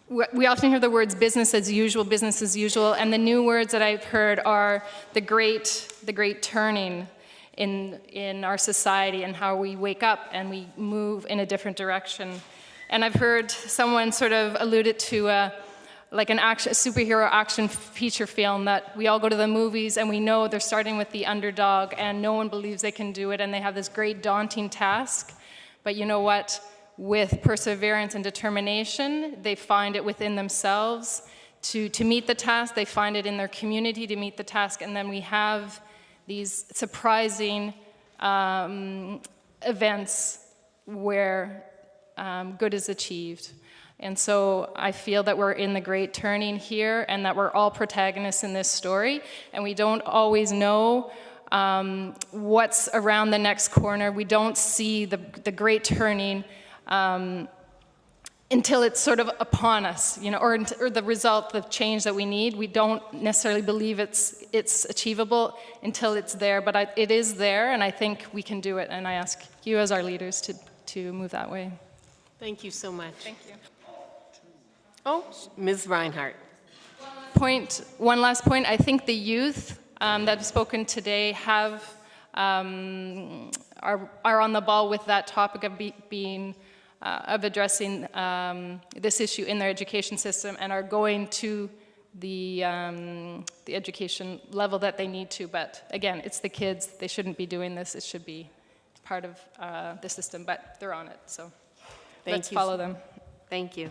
We often hear the words business as usual, and the new words that I've heard are the great turning in our society, and how we wake up and we move in a different direction. And I've heard someone sort of alluded to like a superhero action feature film, that we all go to the movies and we know they're starting with the underdog and no one believes they can do it, and they have this great daunting task. But you know what? With perseverance and determination, they find it within themselves to meet the task. They find it in their community to meet the task, and then we have these surprising events where good is achieved. And so I feel that we're in the great turning here, and that we're all protagonists in this story, and we don't always know what's around the next corner. We don't see the great turning until it's sort of upon us, or the result, the change that we need. We don't necessarily believe it's achievable until it's there, but it is there, and I think we can do it, and I ask you as our leaders to move that way. Thank you so much. Thank you. Oh, Ms. Reinhardt. One last point. I think the youth that have spoken today are on the ball with that topic of being of addressing this issue in their education system and are going to the education level that they need to. But again, it's the kids. They shouldn't be doing this. It should be part of the system, but they're on it. So let's follow them. Thank you.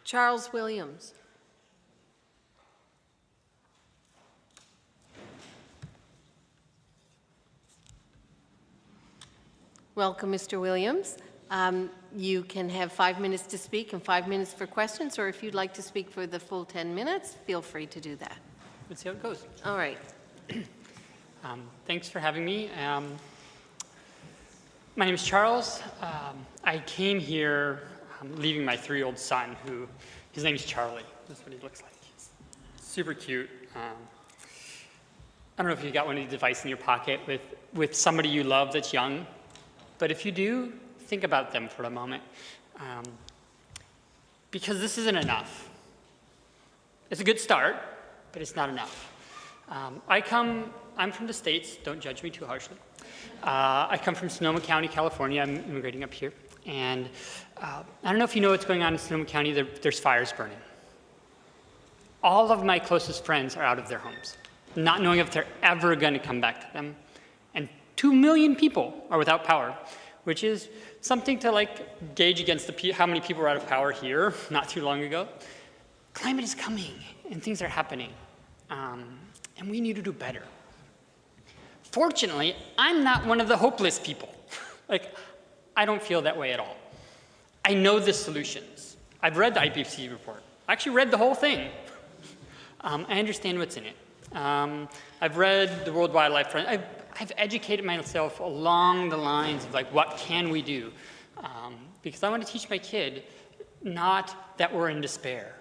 Charles Williams. Welcome, Mr. Williams. You can have 5 minutes to speak and 5 minutes for questions, or if you'd like to speak for the full 10 minutes, feel free to do that. Let's see how it goes. All right. Thanks for having me. My name is Charles. I came here leaving my 3-year-old son, who, his name is Charlie. That's what he looks like. He's super cute. I don't know if you got one of these devices in your pocket with somebody you love that's young, but if you do, think about them for a moment, because this isn't enough. It's a good start, but it's not enough. I'm from the States, don't judge me too harshly. I come from Sonoma County, California. I'm immigrating up here. And I don't know if you know what's going on in Sonoma County. There's fires burning. All of my closest friends are out of their homes, not knowing if they're ever going to come back to them. And 2 million people are without power, which is something to like gauge against how many people were out of power here not too long ago. Climate is coming and things are happening, and we need to do better. Fortunately, I'm not one of the hopeless people. Like, I don't feel that way at all. I know the solutions. I've read the IPCC report. I actually read the whole thing. I understand what's in it. I've read the World Wildlife Fund. I've educated myself along the lines of like, what can we do? Because I want to teach my kid not that we're in despair.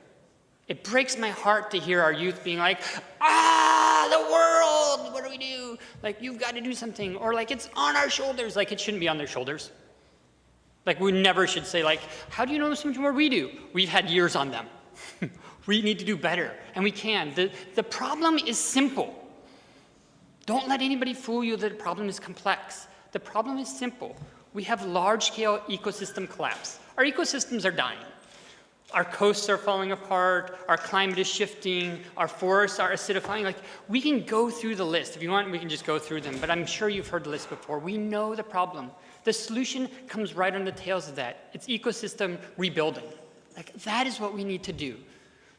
It breaks my heart to hear our youth being like, the world, what do we do? Like, you've got to do something. Or like, it's on our shoulders. Like, it shouldn't be on their shoulders. Like, we never should say like, how do you know so much more we do? We've had years on them. We need to do better, and we can. The problem is simple. Don't let anybody fool you that the problem is complex. The problem is simple. We have large-scale ecosystem collapse. Our ecosystems are dying. Our coasts are falling apart. Our climate is shifting. Our forests are acidifying. Like, we can go through the list. If you want, we can just go through them, but I'm sure you've heard the list before. We know the problem. The solution comes right on the tails of that. It's ecosystem rebuilding. Like, that is what we need to do.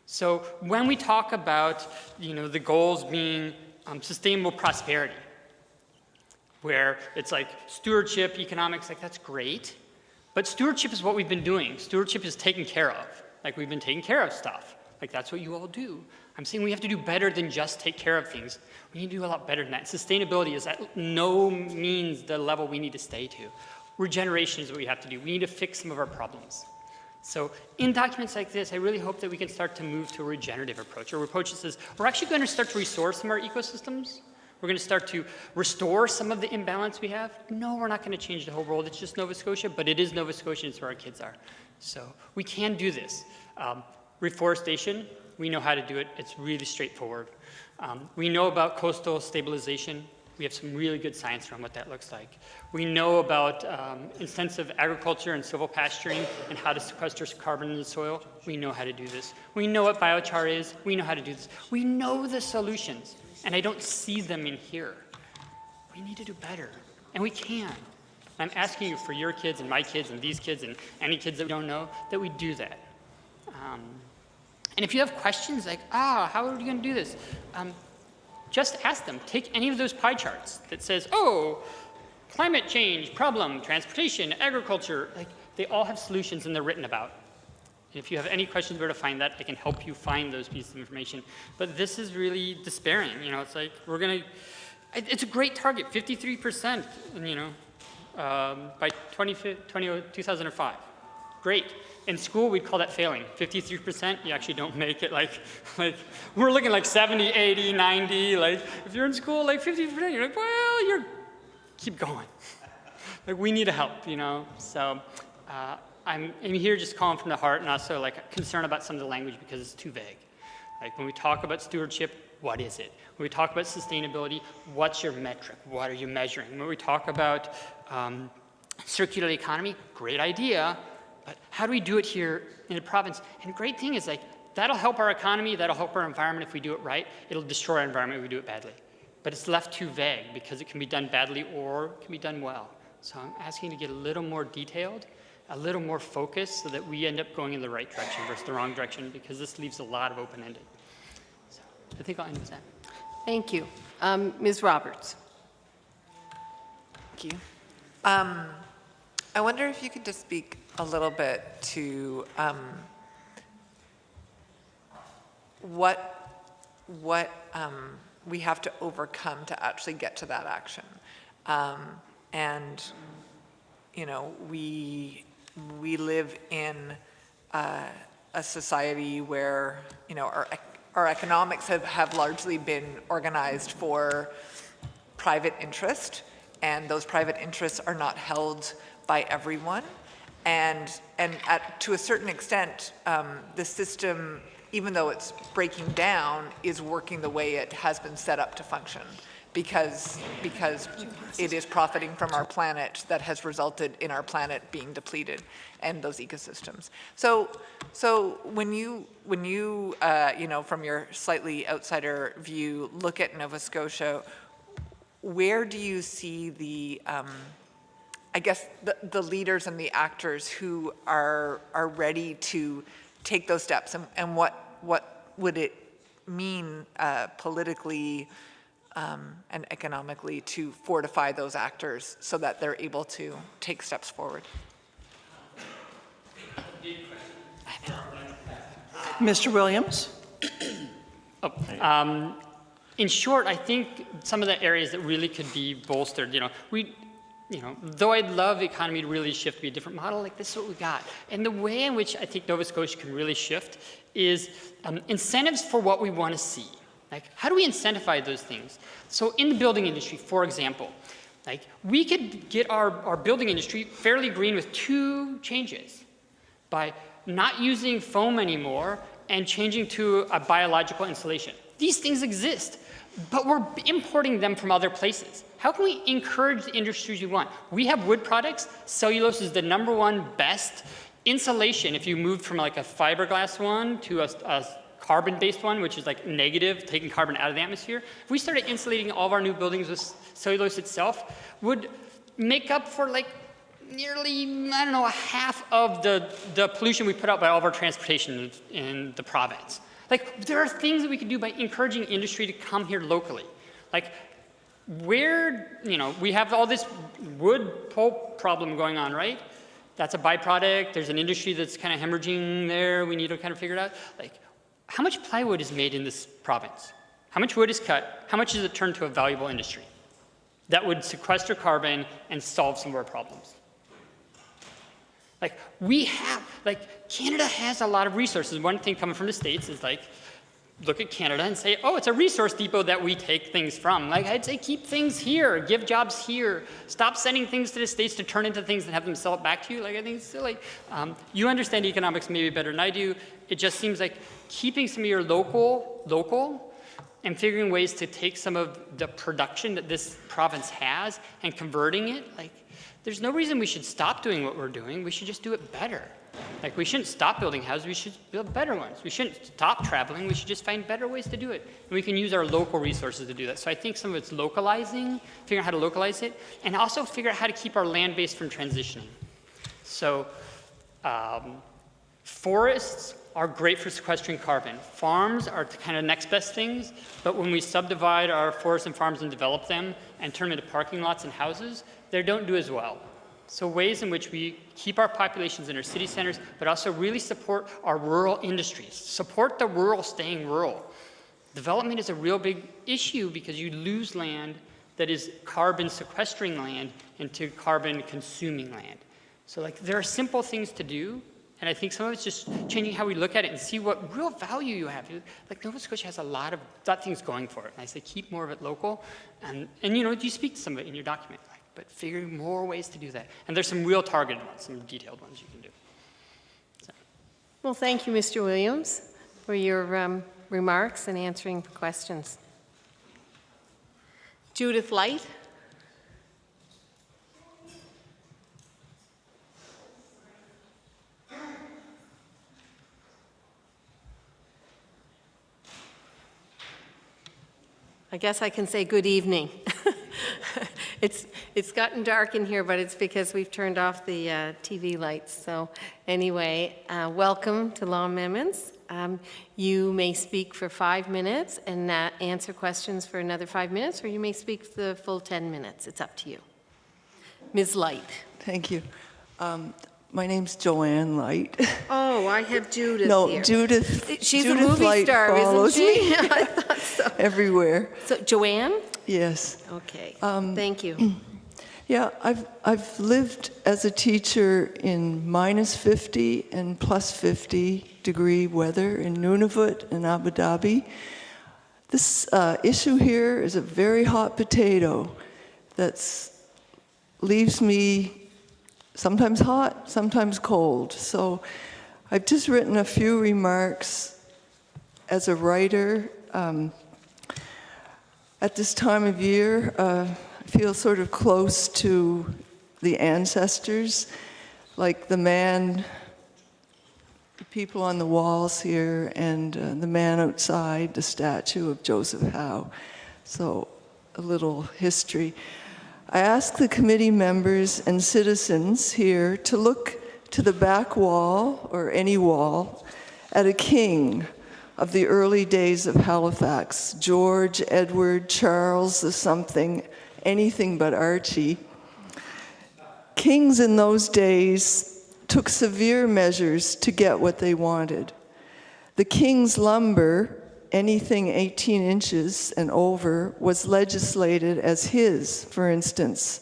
So when we talk about, the goals being sustainable prosperity, where it's like stewardship, economics, like that's great. But stewardship is what we've been doing. Stewardship is taken care of. Like, we've been taking care of stuff. Like, that's what you all do. I'm saying we have to do better than just take care of things. We need to do a lot better than that. Sustainability is at no means the level we need to stay to. Regeneration is what we have to do. We need to fix some of our problems. So in documents like this, I really hope that we can start to move to a regenerative approach, or an approach that says, we're actually going to start to restore some of our ecosystems. We're going to start to restore some of the imbalance we have. No, we're not going to change the whole world. It's just Nova Scotia, but it is Nova Scotia, and it's where our kids are. So we can do this. Reforestation, we know how to do it. It's really straightforward. We know about coastal stabilization. We have some really good science around what that looks like. We know about intensive agriculture and silvo pasturing and how to sequester carbon in the soil. We know how to do this. We know what biochar is. We know how to do this. We know the solutions, and I don't see them in here. We need to do better, and we can. I'm asking you for your kids and my kids and these kids and any kids that we don't know, that we do that. And if you have questions like, how are we going to do this? Just ask them. Take any of those pie charts that says, climate change, problem, transportation, agriculture. Like, they all have solutions and they're written about. And if you have any questions where to find that, I can help you find those pieces of information. But this is really despairing. It's like, it's a great target, 53%, by 2005. Great. In school, we'd call that failing. 53%, you actually don't make it. Like we're looking like 70, 80, 90. Like, if you're in school, like 50%, you're like, well, keep going. Like, we need help, So I'm here just calling from the heart, and also like concerned about some of the language because it's too vague. Like, when we talk about stewardship, what is it? When we talk about sustainability, what's your metric? What are you measuring? When we talk about circular economy, great idea, but how do we do it here in the province? And the great thing is like, that'll help our economy, that'll help our environment if we do it right. It'll destroy our environment if we do it badly. But it's left too vague because it can be done badly or it can be done well. So I'm asking to get a little more detailed, a little more focused so that we end up going in the right direction versus the wrong direction, because this leaves a lot of open-ended. So I think I'll end with that. Thank you. Ms. Roberts. Thank you. I wonder if you could just speak a little bit to what we have to overcome to actually get to that action. And, you know, we live in a society where, you know, our economics have largely been organized for private interest, and those private interests are not held by everyone. And to a certain extent, the system, even though it's breaking down, is working the way it has been set up to function, because it is profiting from our planet that has resulted in our planet being depleted and those ecosystems. So when you you know, from your slightly outsider view, look at Nova Scotia, where do you see the I guess the leaders and the actors who are ready to take those steps, and what would it mean politically and economically to fortify those actors so that they're able to take steps forward? Mr. Williams? In short, I think some of the areas that really could be bolstered, though I'd love the economy to really shift to be a different model, like this is what we got. And the way in which I think Nova Scotia can really shift is incentives for what we want to see. Like, how do we incentivize those things? So in the building industry, for example, like we could get our building industry fairly green with 2 changes: by not using foam anymore and changing to a biological insulation. These things exist, but we're importing them from other places. How can we encourage the industries we want? We have wood products. Cellulose is the #1 best insulation if you moved from like a fiberglass one to a carbon-based one, which is like negative, taking carbon out of the atmosphere. If we started insulating all of our new buildings with cellulose itself, would make up for like nearly, I don't know, half of the pollution we put out by all of our transportation in the province. Like, there are things that we can do by encouraging industry to come here locally. Like, where, we have all this wood pulp problem going on, right? That's a byproduct. There's an industry that's kind of hemorrhaging there. We need to kind of figure it out. Like, how much plywood is made in this province? How much wood is cut? How much is it turned to a valuable industry that would sequester carbon and solve some of our problems? Like, Canada has a lot of resources. One thing coming from the States is like, look at Canada and say, oh, it's a resource depot that we take things from. Like, I'd say keep things here, give jobs here, stop sending things to the States to turn into things and have them sell it back to you. Like, I think it's silly. You understand economics maybe better than I do. It just seems like keeping some of your local and figuring ways to take some of the production that this province has and converting it. Like, there's no reason we should stop doing what we're doing. We should just do it better. Like, we shouldn't stop building houses. We should build better ones. We shouldn't stop traveling. We should just find better ways to do it. And we can use our local resources to do that. So I think some of it's localizing, figuring out how to localize it, and also figure out how to keep our land base from transitioning. So forests are great for sequestering carbon. Farms are the kind of next best things, but when we subdivide our forests and farms and develop them and turn them into parking lots and houses, they don't do as well. So ways in which we keep our populations in our city centers, but also really support our rural industries. Support the rural staying rural. Development is a real big issue because you lose land that is carbon sequestering land into carbon consuming land. So like, there are simple things to do, and I think some of it's just changing how we look at it and see what real value you have. Like, Nova Scotia has a lot of things going for it. And I say keep more of it local, and you speak to some of it in your document. But figuring more ways to do that. And there's some real targeted ones, some detailed ones you can do. So. Well, thank you, Mr. Williams, for your remarks and answering the questions. Judith Light. I guess I can say good evening. It's gotten dark in here, but it's because we've turned off the TV lights. So anyway, welcome to Law Amendments. You may speak for 5 minutes and answer questions for another 5 minutes, or you may speak the full 10 minutes. It's up to you. Ms. Light. Thank you. My name's Joanne Light. Oh, I have Judith No, here. Judith. She's Judith a movie Light star, follows isn't she? me I thought so. everywhere. So, Joanne? Yes. Okay. Thank you. Yeah, I've lived as a teacher in -50 and +50 degree weather in Nunavut and Abu Dhabi. This issue here is a very hot potato that leaves me sometimes hot, sometimes cold. So I've just written a few remarks as a writer. At this time of year, I feel sort of close to the ancestors, like the man, the people on the walls here, and the man outside, the statue of Joseph Howe. So a little history. I ask the committee members and citizens here to look to the back wall, or any wall, at a king of the early days of Halifax, George, Edward, Charles, the something, anything but Archie. Kings in those days took severe measures to get what they wanted. The king's lumber, anything 18 inches and over, was legislated as his, for instance,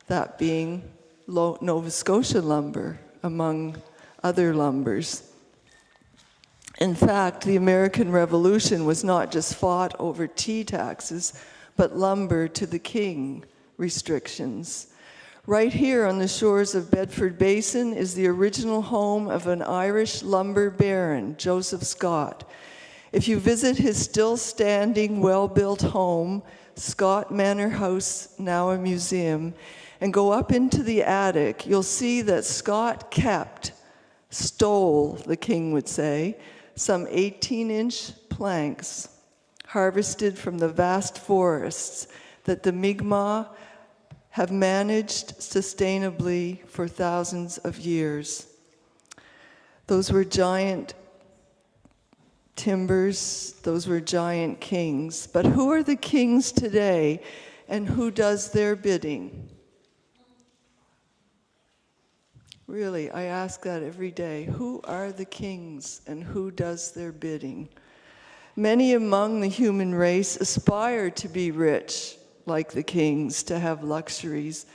that being Nova Scotia lumber, among other lumbers. In fact, the American Revolution was not just fought over tea taxes, but lumber to the king restrictions. Right here on the shores of Bedford Basin is the original home of an Irish lumber baron, Joseph Scott. If you visit his still standing, well-built home, Scott Manor House, now a museum, and go up into the attic, you'll see that Scott stole, the king would say, some 18-inch planks harvested from the vast forests that the Mi'kmaq have managed sustainably for thousands of years. Those were giant timbers, those were giant kings. But who are the kings today, and who does their bidding? Really, I ask that every day. Who are the kings, and who does their bidding? Many among the human race aspire to be rich, like the kings, to have luxuries.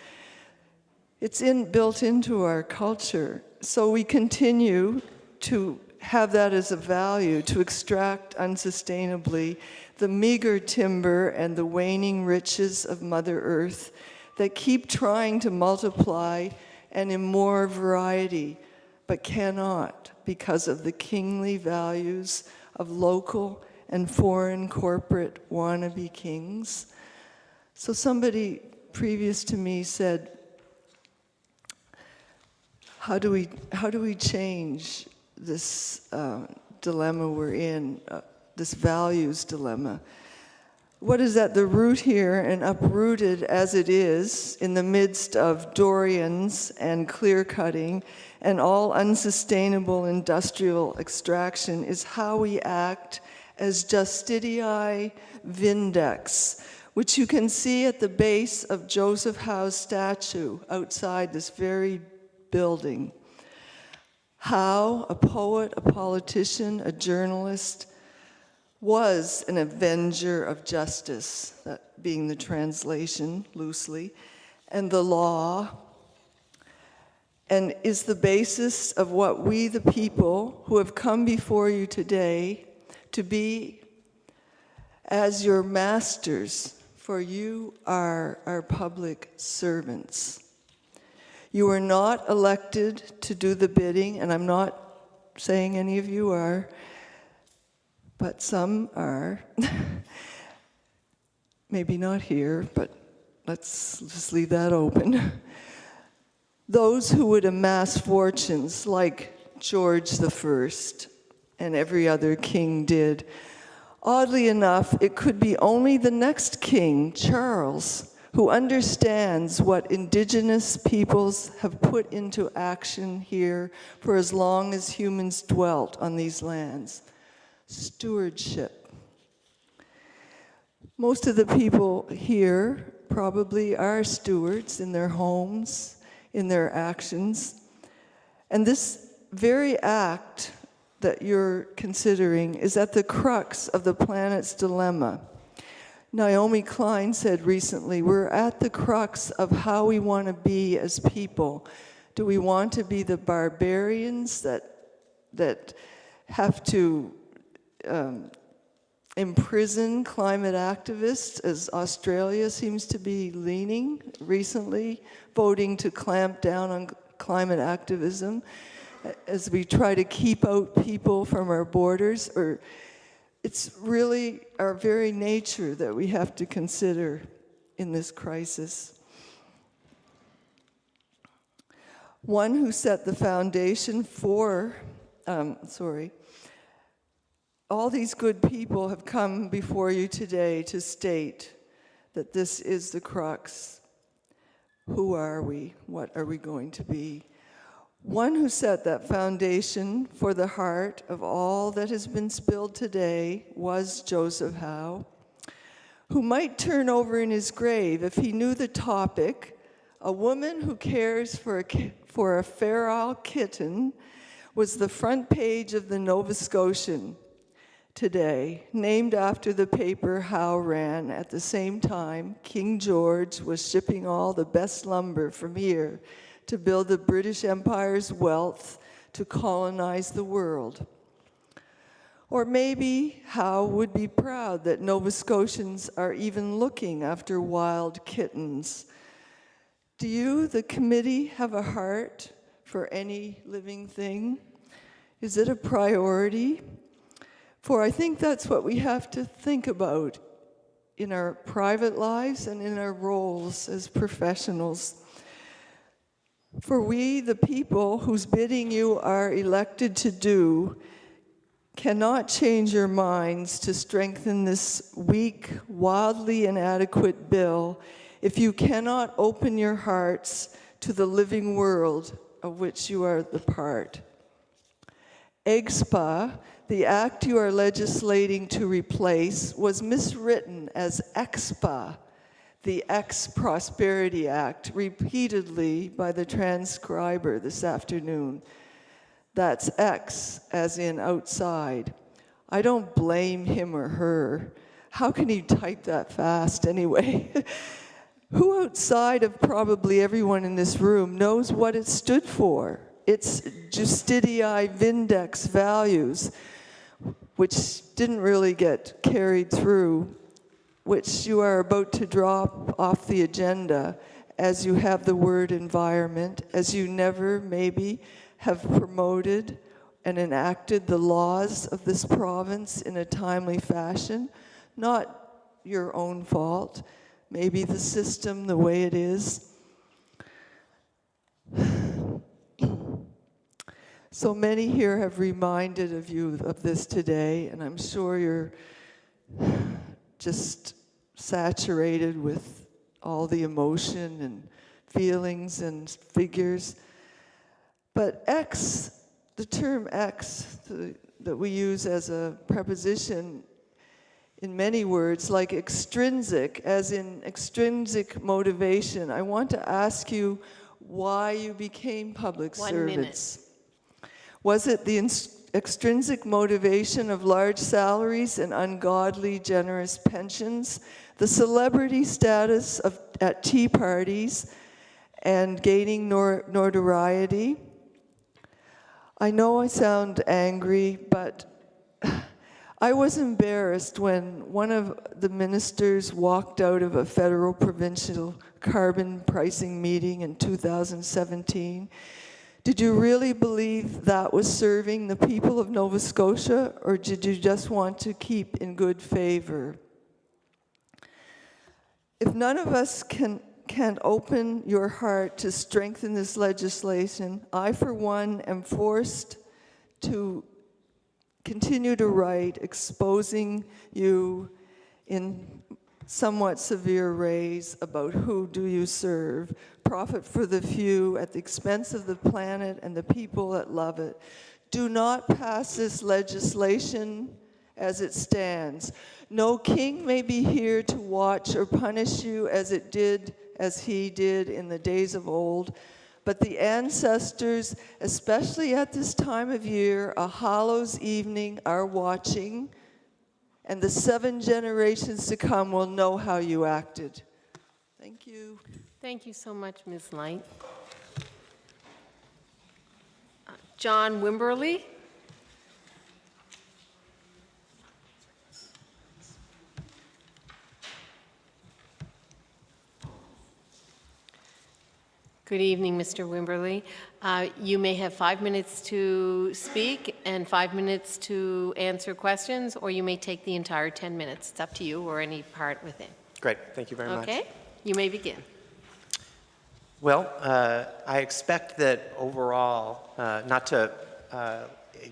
It's built into our culture. So we continue to have that as a value, to extract unsustainably the meager timber and the waning riches of Mother Earth that keep trying to multiply and in more variety, but cannot because of the kingly values of local and foreign corporate wannabe kings. So somebody previous to me said, how do we change this dilemma we're in, this values dilemma? What is at the root here, and uprooted as it is in the midst of Dorians and clear-cutting and all unsustainable industrial extraction, is how we act as Justii Vindex, which you can see at the base of Joseph Howe's statue outside this very building. Howe, a poet, a politician, a journalist, was an avenger of justice, that being the translation loosely, and the law, and is the basis of what we, the people who have come before you today, to be as your masters, for you are our public servants. You are not elected to do the bidding, and I'm not saying any of you are, but some are. Maybe not here, but let's just leave that open. Those who would amass fortunes like George I and every other king did, Oddly enough, it could be only the next king, Charles, who understands what Indigenous peoples have put into action here for as long as humans dwelt on these lands. Stewardship. Most of the people here probably are stewards in their homes, in their actions. And this very act that you're considering is at the crux of the planet's dilemma. Naomi Klein said recently, we're at the crux of how we want to be as people. Do we want to be the barbarians that have to imprison climate activists, as Australia seems to be leaning recently, voting to clamp down on climate activism as we try to keep out people from our borders? Or it's really our very nature that we have to consider in this crisis. One who set the foundation for, all these good people have come before you today to state that this is the crux. Who are we? What are we going to be? One who set that foundation for the heart of all that has been spilled today was Joseph Howe, who might turn over in his grave if he knew the topic, a woman who cares for a feral kitten, was the front page of the Nova Scotian today, named after the paper Howe ran at the same time King George was shipping all the best lumber from here to build the British Empire's wealth to colonize the world. Or maybe Howe would be proud that Nova Scotians are even looking after wild kittens. Do you, the committee, have a heart for any living thing? Is it a priority? For I think that's what we have to think about in our private lives and in our roles as professionals. For we, the people whose bidding you are elected to do, cannot change your minds to strengthen this weak, wildly inadequate bill if you cannot open your hearts to the living world of which you are the part. EGSPA, the act you are legislating to replace, was miswritten as EXPA, the Ex-Prosperity Act, repeatedly by the transcriber this afternoon. That's X, as in outside. I don't blame him or her. How can you type that fast anyway? Who outside of probably everyone in this room knows what it stood for? It's Justitii Vindex values, which didn't really get carried through, which you are about to drop off the agenda as you have the word environment, as you never maybe have promoted and enacted the laws of this province in a timely fashion. Not your own fault, maybe the system the way it is. So many here have reminded of you of this today, and I'm sure you're just saturated with all the emotion and feelings and figures. But X, the term X that we use as a preposition in many words, like extrinsic, as in extrinsic motivation, I want to ask you why you became public servants. Was it the extrinsic motivation of large salaries and ungodly generous pensions, the celebrity status at tea parties, and gaining notoriety? I know I sound angry, but I was embarrassed when one of the ministers walked out of a federal provincial carbon pricing meeting in 2017. Did you really believe that was serving the people of Nova Scotia, or did you just want to keep in good favor? If none of us can open your heart to strengthen this legislation, I, for one, am forced to continue to write, exposing you in somewhat severe ways about who do you serve, profit for the few at the expense of the planet and the people that love it. Do not pass this legislation as it stands. No king may be here to watch or punish you as he did in the days of old, but the ancestors, especially at this time of year, a Hallows evening, are watching, and the 7 generations to come will know how you acted. Thank you. Thank you so much, Ms. Light. John Wimberly. Good evening, Mr. Wimberly. You may have 5 minutes to speak and 5 minutes to answer questions, or you may take the entire 10 minutes. It's up to you, or any part within. Great, thank you very much. Okay, you may begin. Well, I expect that overall, not to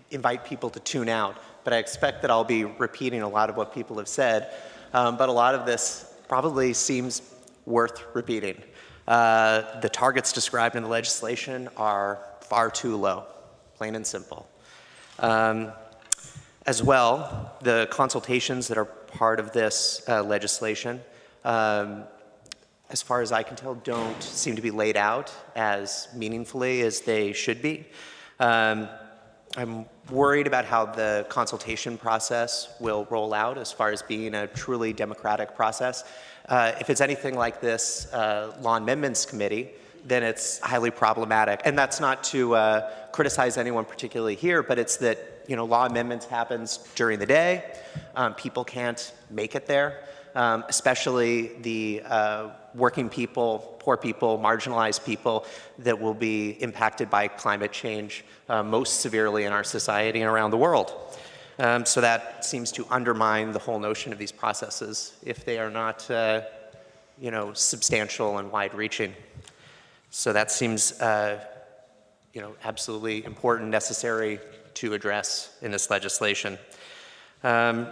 invite people to tune out, but I expect that I'll be repeating a lot of what people have said, but a lot of this probably seems worth repeating. The targets described in the legislation are far too low, plain and simple. As well, the consultations that are part of this legislation, as far as I can tell, don't seem to be laid out as meaningfully as they should be. I'm worried about how the consultation process will roll out as far as being a truly democratic process. If it's anything like this Law Amendments Committee, then it's highly problematic. And that's not to criticize anyone particularly here, but it's that, you know, law amendments happens during the day. People can't make it there, especially the working people, poor people, marginalized people that will be impacted by climate change most severely in our society and around the world. So that seems to undermine the whole notion of these processes if they are not, you know, substantial and wide-reaching. So that seems, you know, absolutely important, necessary to address in this legislation. I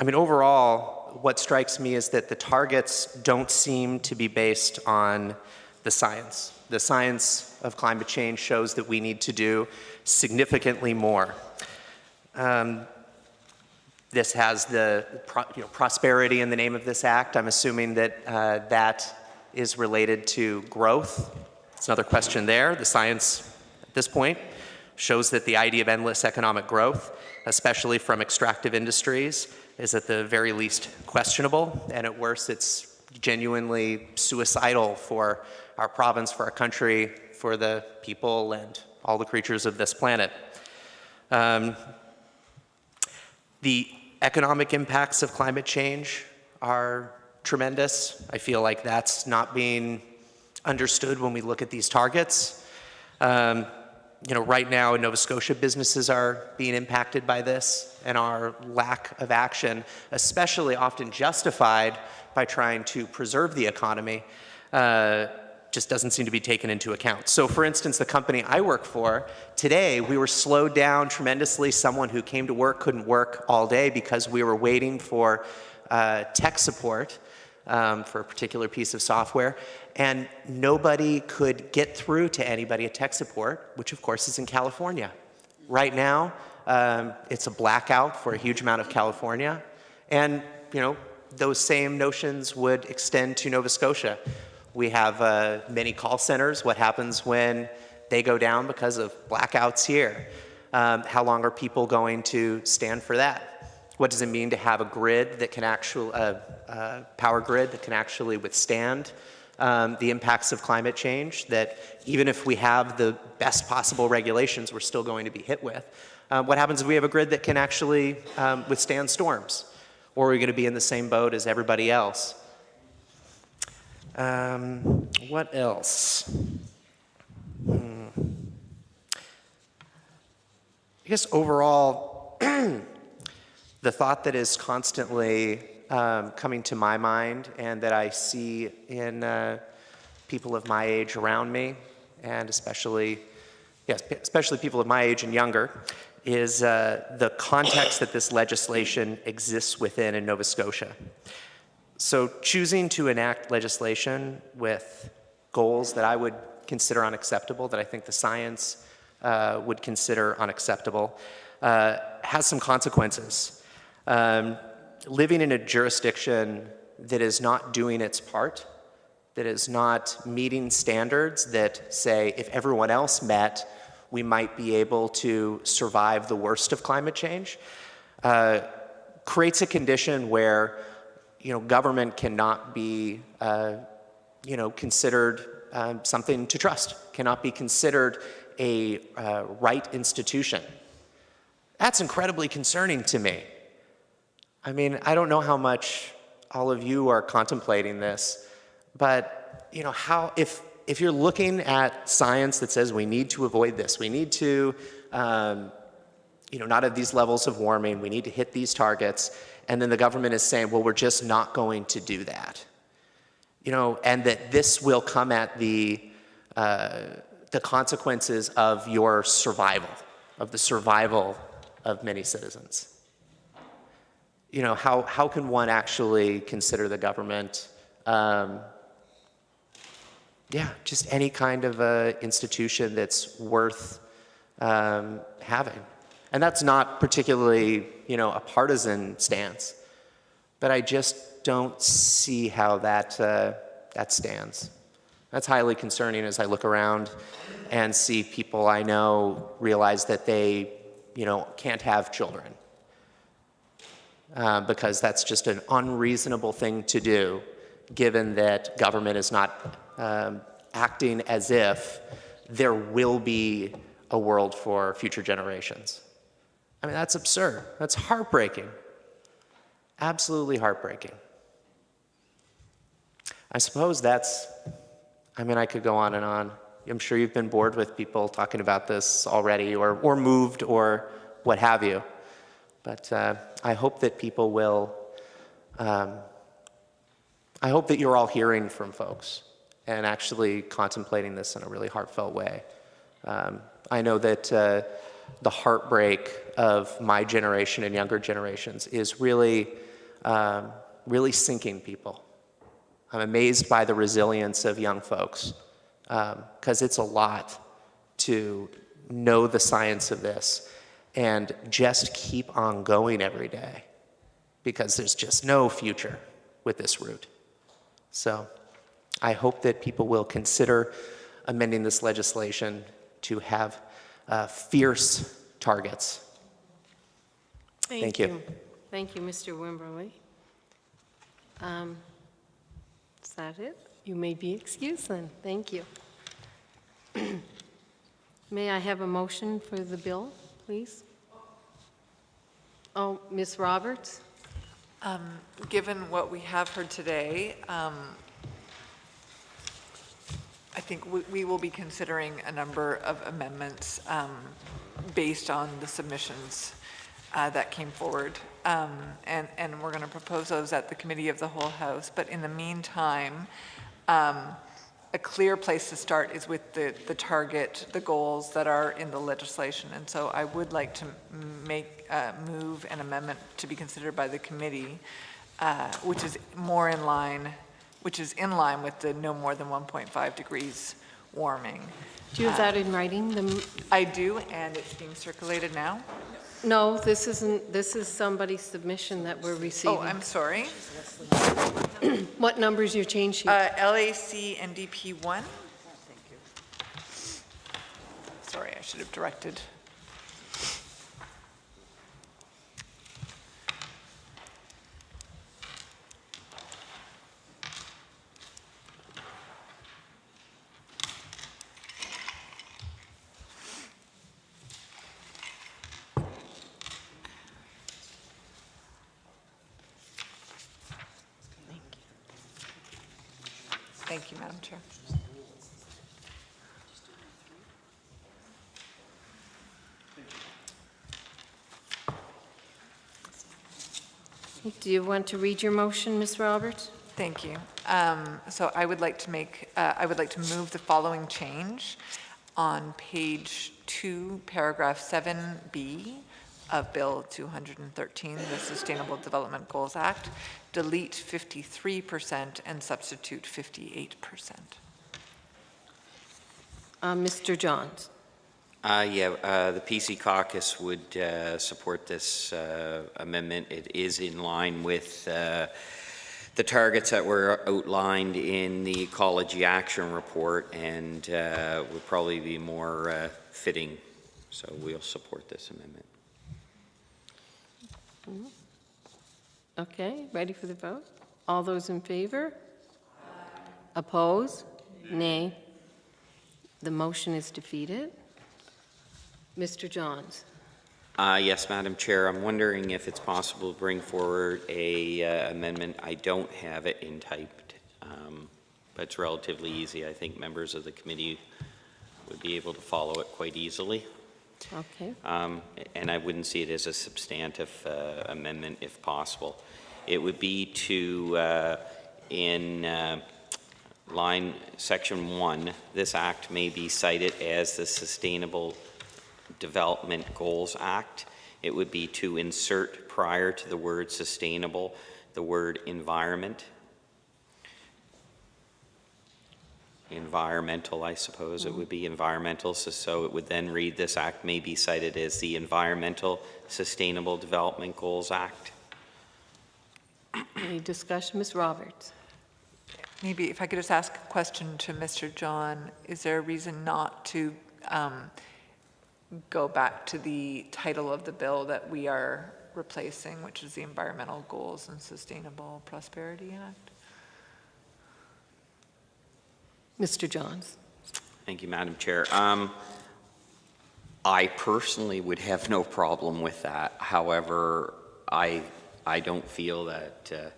mean, overall, what strikes me is that the targets don't seem to be based on the science. The science of climate change shows that we need to do significantly more. This has the prosperity in the name of this act. I'm assuming that that is related to growth. It's another question there. The science at this point shows that the idea of endless economic growth, especially from extractive industries, is at the very least questionable, and at worst it's genuinely suicidal for our province, for our country, for the people and all the creatures of this planet. The economic impacts of climate change are tremendous. I feel like that's not being understood when we look at these targets. You know, right now in Nova Scotia, businesses are being impacted by this, and our lack of action, especially often justified by trying to preserve the economy, just doesn't seem to be taken into account. So for instance, the company I work for, today we were slowed down tremendously. Someone who came to work couldn't work all day because we were waiting for tech support for a particular piece of software, and nobody could get through to anybody at tech support, which of course is in California. Right now, it's a blackout for a huge amount of California, and you know, those same notions would extend to Nova Scotia. We have many call centers. What happens when they go down because of blackouts here? How long are people going to stand for that? What does it mean to have a grid that can actually, power grid that can actually withstand the impacts of climate change, that even if we have the best possible regulations, we're still going to be hit with? What happens if we have a grid that can actually withstand storms? Or are we going to be in the same boat as everybody else? What else? I guess overall, the thought that is constantly coming to my mind and that I see in people of my age around me, and especially people of my age and younger, is the context that this legislation exists within in Nova Scotia. So choosing to enact legislation with goals that I would consider unacceptable, that I think the science would consider unacceptable, has some consequences. Living in a jurisdiction that is not doing its part, that is not meeting standards that say if everyone else met, we might be able to survive the worst of climate change, creates a condition where government cannot be considered something to trust, cannot be considered a right institution. That's incredibly concerning to me. I mean, I don't know how much all of you are contemplating this, but if you're looking at science that says we need to avoid this, we need to not have these levels of warming, we need to hit these targets, and then the government is saying, well, we're just not going to do that. And that this will come at the consequences of your survival, of the survival of many citizens. How can one actually consider the government, just any kind of institution that's worth having? And that's not particularly, a partisan stance, but I just don't see how that stands. That's highly concerning as I look around and see people I know realize that they, can't have children because that's just an unreasonable thing to do, given that government is not acting as if there will be a world for future generations. I mean, that's absurd. That's heartbreaking. Absolutely heartbreaking. I suppose I could go on and on. I'm sure you've been bored with people talking about this already or moved or what have you. But I hope that people will, I hope that you're all hearing from folks and actually contemplating this in a really heartfelt way. I know that the heartbreak of my generation and younger generations is really, really sinking people. I'm amazed by the resilience of young folks because it's a lot to know the science of this and just keep on going every day because there's just no future with this route. So I hope that people will consider amending this legislation to have fierce targets. Thank you. Thank you, Mr. Wimberly. Is that it? You may be excused then. Thank you. May I have a motion for the bill, please? Oh, Ms. Roberts? Given what we have heard today, I think we will be considering a number of amendments based on the submissions that came forward. And we're going to propose those at the Committee of the Whole House. But in the meantime, a clear place to start is with the target, the goals that are in the legislation. And so I would like to move an amendment to be considered by the committee, which is in line with the no more than 1.5 degrees warming. Do you have that in writing? I do, and it's being circulated now. No, this isn't. This is somebody's submission that we're receiving. Oh, I'm sorry. What number is your change sheet? LAC and DP1. Thank you. Sorry, I should have directed. Thank you, Madam Chair. Do you want to read your motion, Ms. Roberts? Thank you. So I would like to move the following change. on page 2, paragraph 7B of Bill 213, the Sustainable Development Goals Act, delete 53% and substitute 58%. Mr. Johns. The PC caucus would support this amendment. It is in line with the targets that were outlined in the Ecology Action Report, and would probably be more fitting. So we'll support this amendment. Okay, ready for the vote? All those in favor? Oppose? Nay. The motion is defeated. Mr. Johns. Yes, Madam Chair. I'm wondering if it's possible to bring forward a amendment. I don't have it in typed, but it's relatively easy. I think members of the committee would be able to follow it quite easily. Okay. And I wouldn't see it as a substantive amendment if possible. It would be to, in section 1, this act may be cited as the Sustainable Development Goals Act. It would be to insert prior to the word sustainable the word environment. Environmental, I suppose it would be environmental. So it would then read, this act may be cited as the Environmental Sustainable Development Goals Act. Any discussion? Ms. Roberts. Maybe if I could just ask a question to Mr. John, is there a reason not to go back to the title of the bill that we are replacing, which is the Environmental Goals and Sustainable Prosperity Act? Mr. Johns. Thank you, Madam Chair. I personally would have no problem with that. However, I don't feel that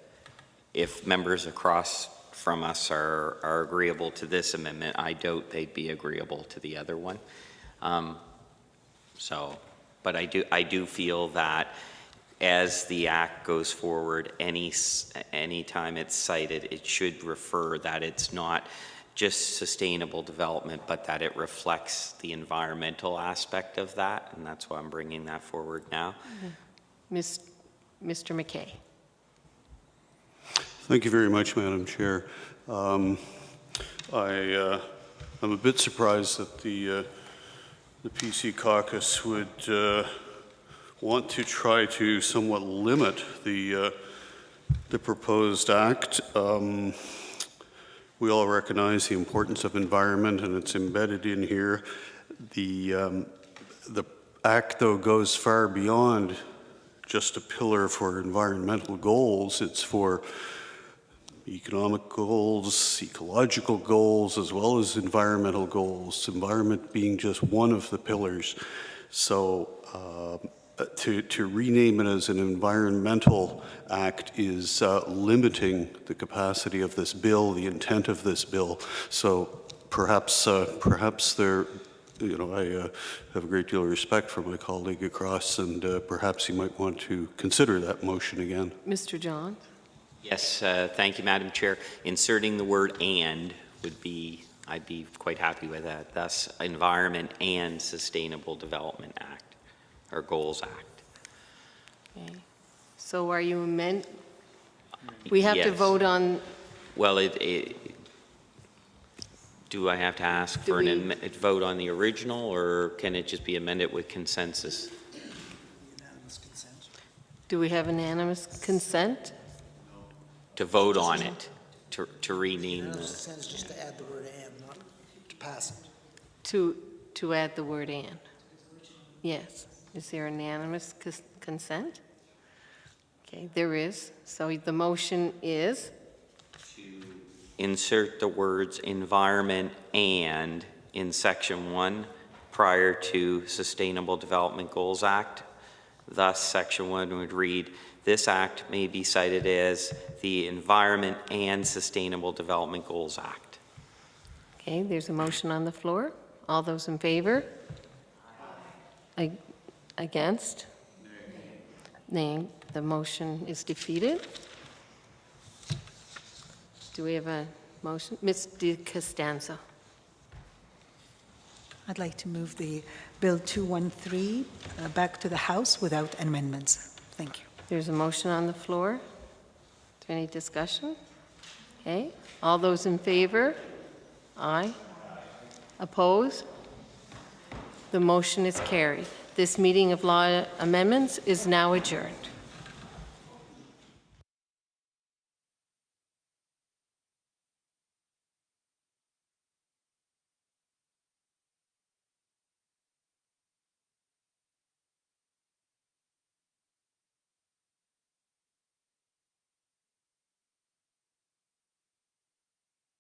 if members across from us are agreeable to this amendment, I doubt they'd be agreeable to the other one. But I do feel that as the act goes forward, any time it's cited, it should refer that it's not just sustainable development, but that it reflects the environmental aspect of that, and that's why I'm bringing that forward now. Mr. McKay. Thank you very much, Madam Chair. I'm a bit surprised that the PC caucus would want to try to somewhat limit the proposed act. We all recognize the importance of environment, and it's embedded in here. The act, though, goes far beyond just a pillar for environmental goals. It's for economic goals, ecological goals, as well as environmental goals, environment being just one of the pillars. So to rename it as an environmental act is limiting the capacity of this bill, the intent of this bill. So perhaps there, I have a great deal of respect for my colleague across, and perhaps he might want to consider that motion again. Mr. John. Yes, thank you, Madam Chair. Inserting the word "and" would be, I'd be quite happy with that. Thus, Environment and Sustainable Development Act, or Goals Act. Okay. So are you we have to vote on. Well, do I have to ask for a vote on the original, or can it just be amended with consensus? Unanimous consent. Do we have unanimous consent? To vote on it, to rename Unanimous consent is just to add the word "and," not to pass it. To add the word "and." Yes. Is there unanimous consent? Okay, there is. So the motion is? To insert the words environment and in section 1 prior to Sustainable Development Goals Act. Thus, section 1 would read, this act may be cited as the Environment and Sustainable Development Goals Act. Okay, there's a motion on the floor. All those in favor? Against? Nay. The motion is defeated. Do we have a motion? Ms. DiCostanzo. I'd like to move the Bill 213 back to the House without amendments. Thank you. There's a motion on the floor. Is there any discussion? Okay. All those in favor? Aye. Opposed? The motion is carried. This meeting of law amendments is now adjourned.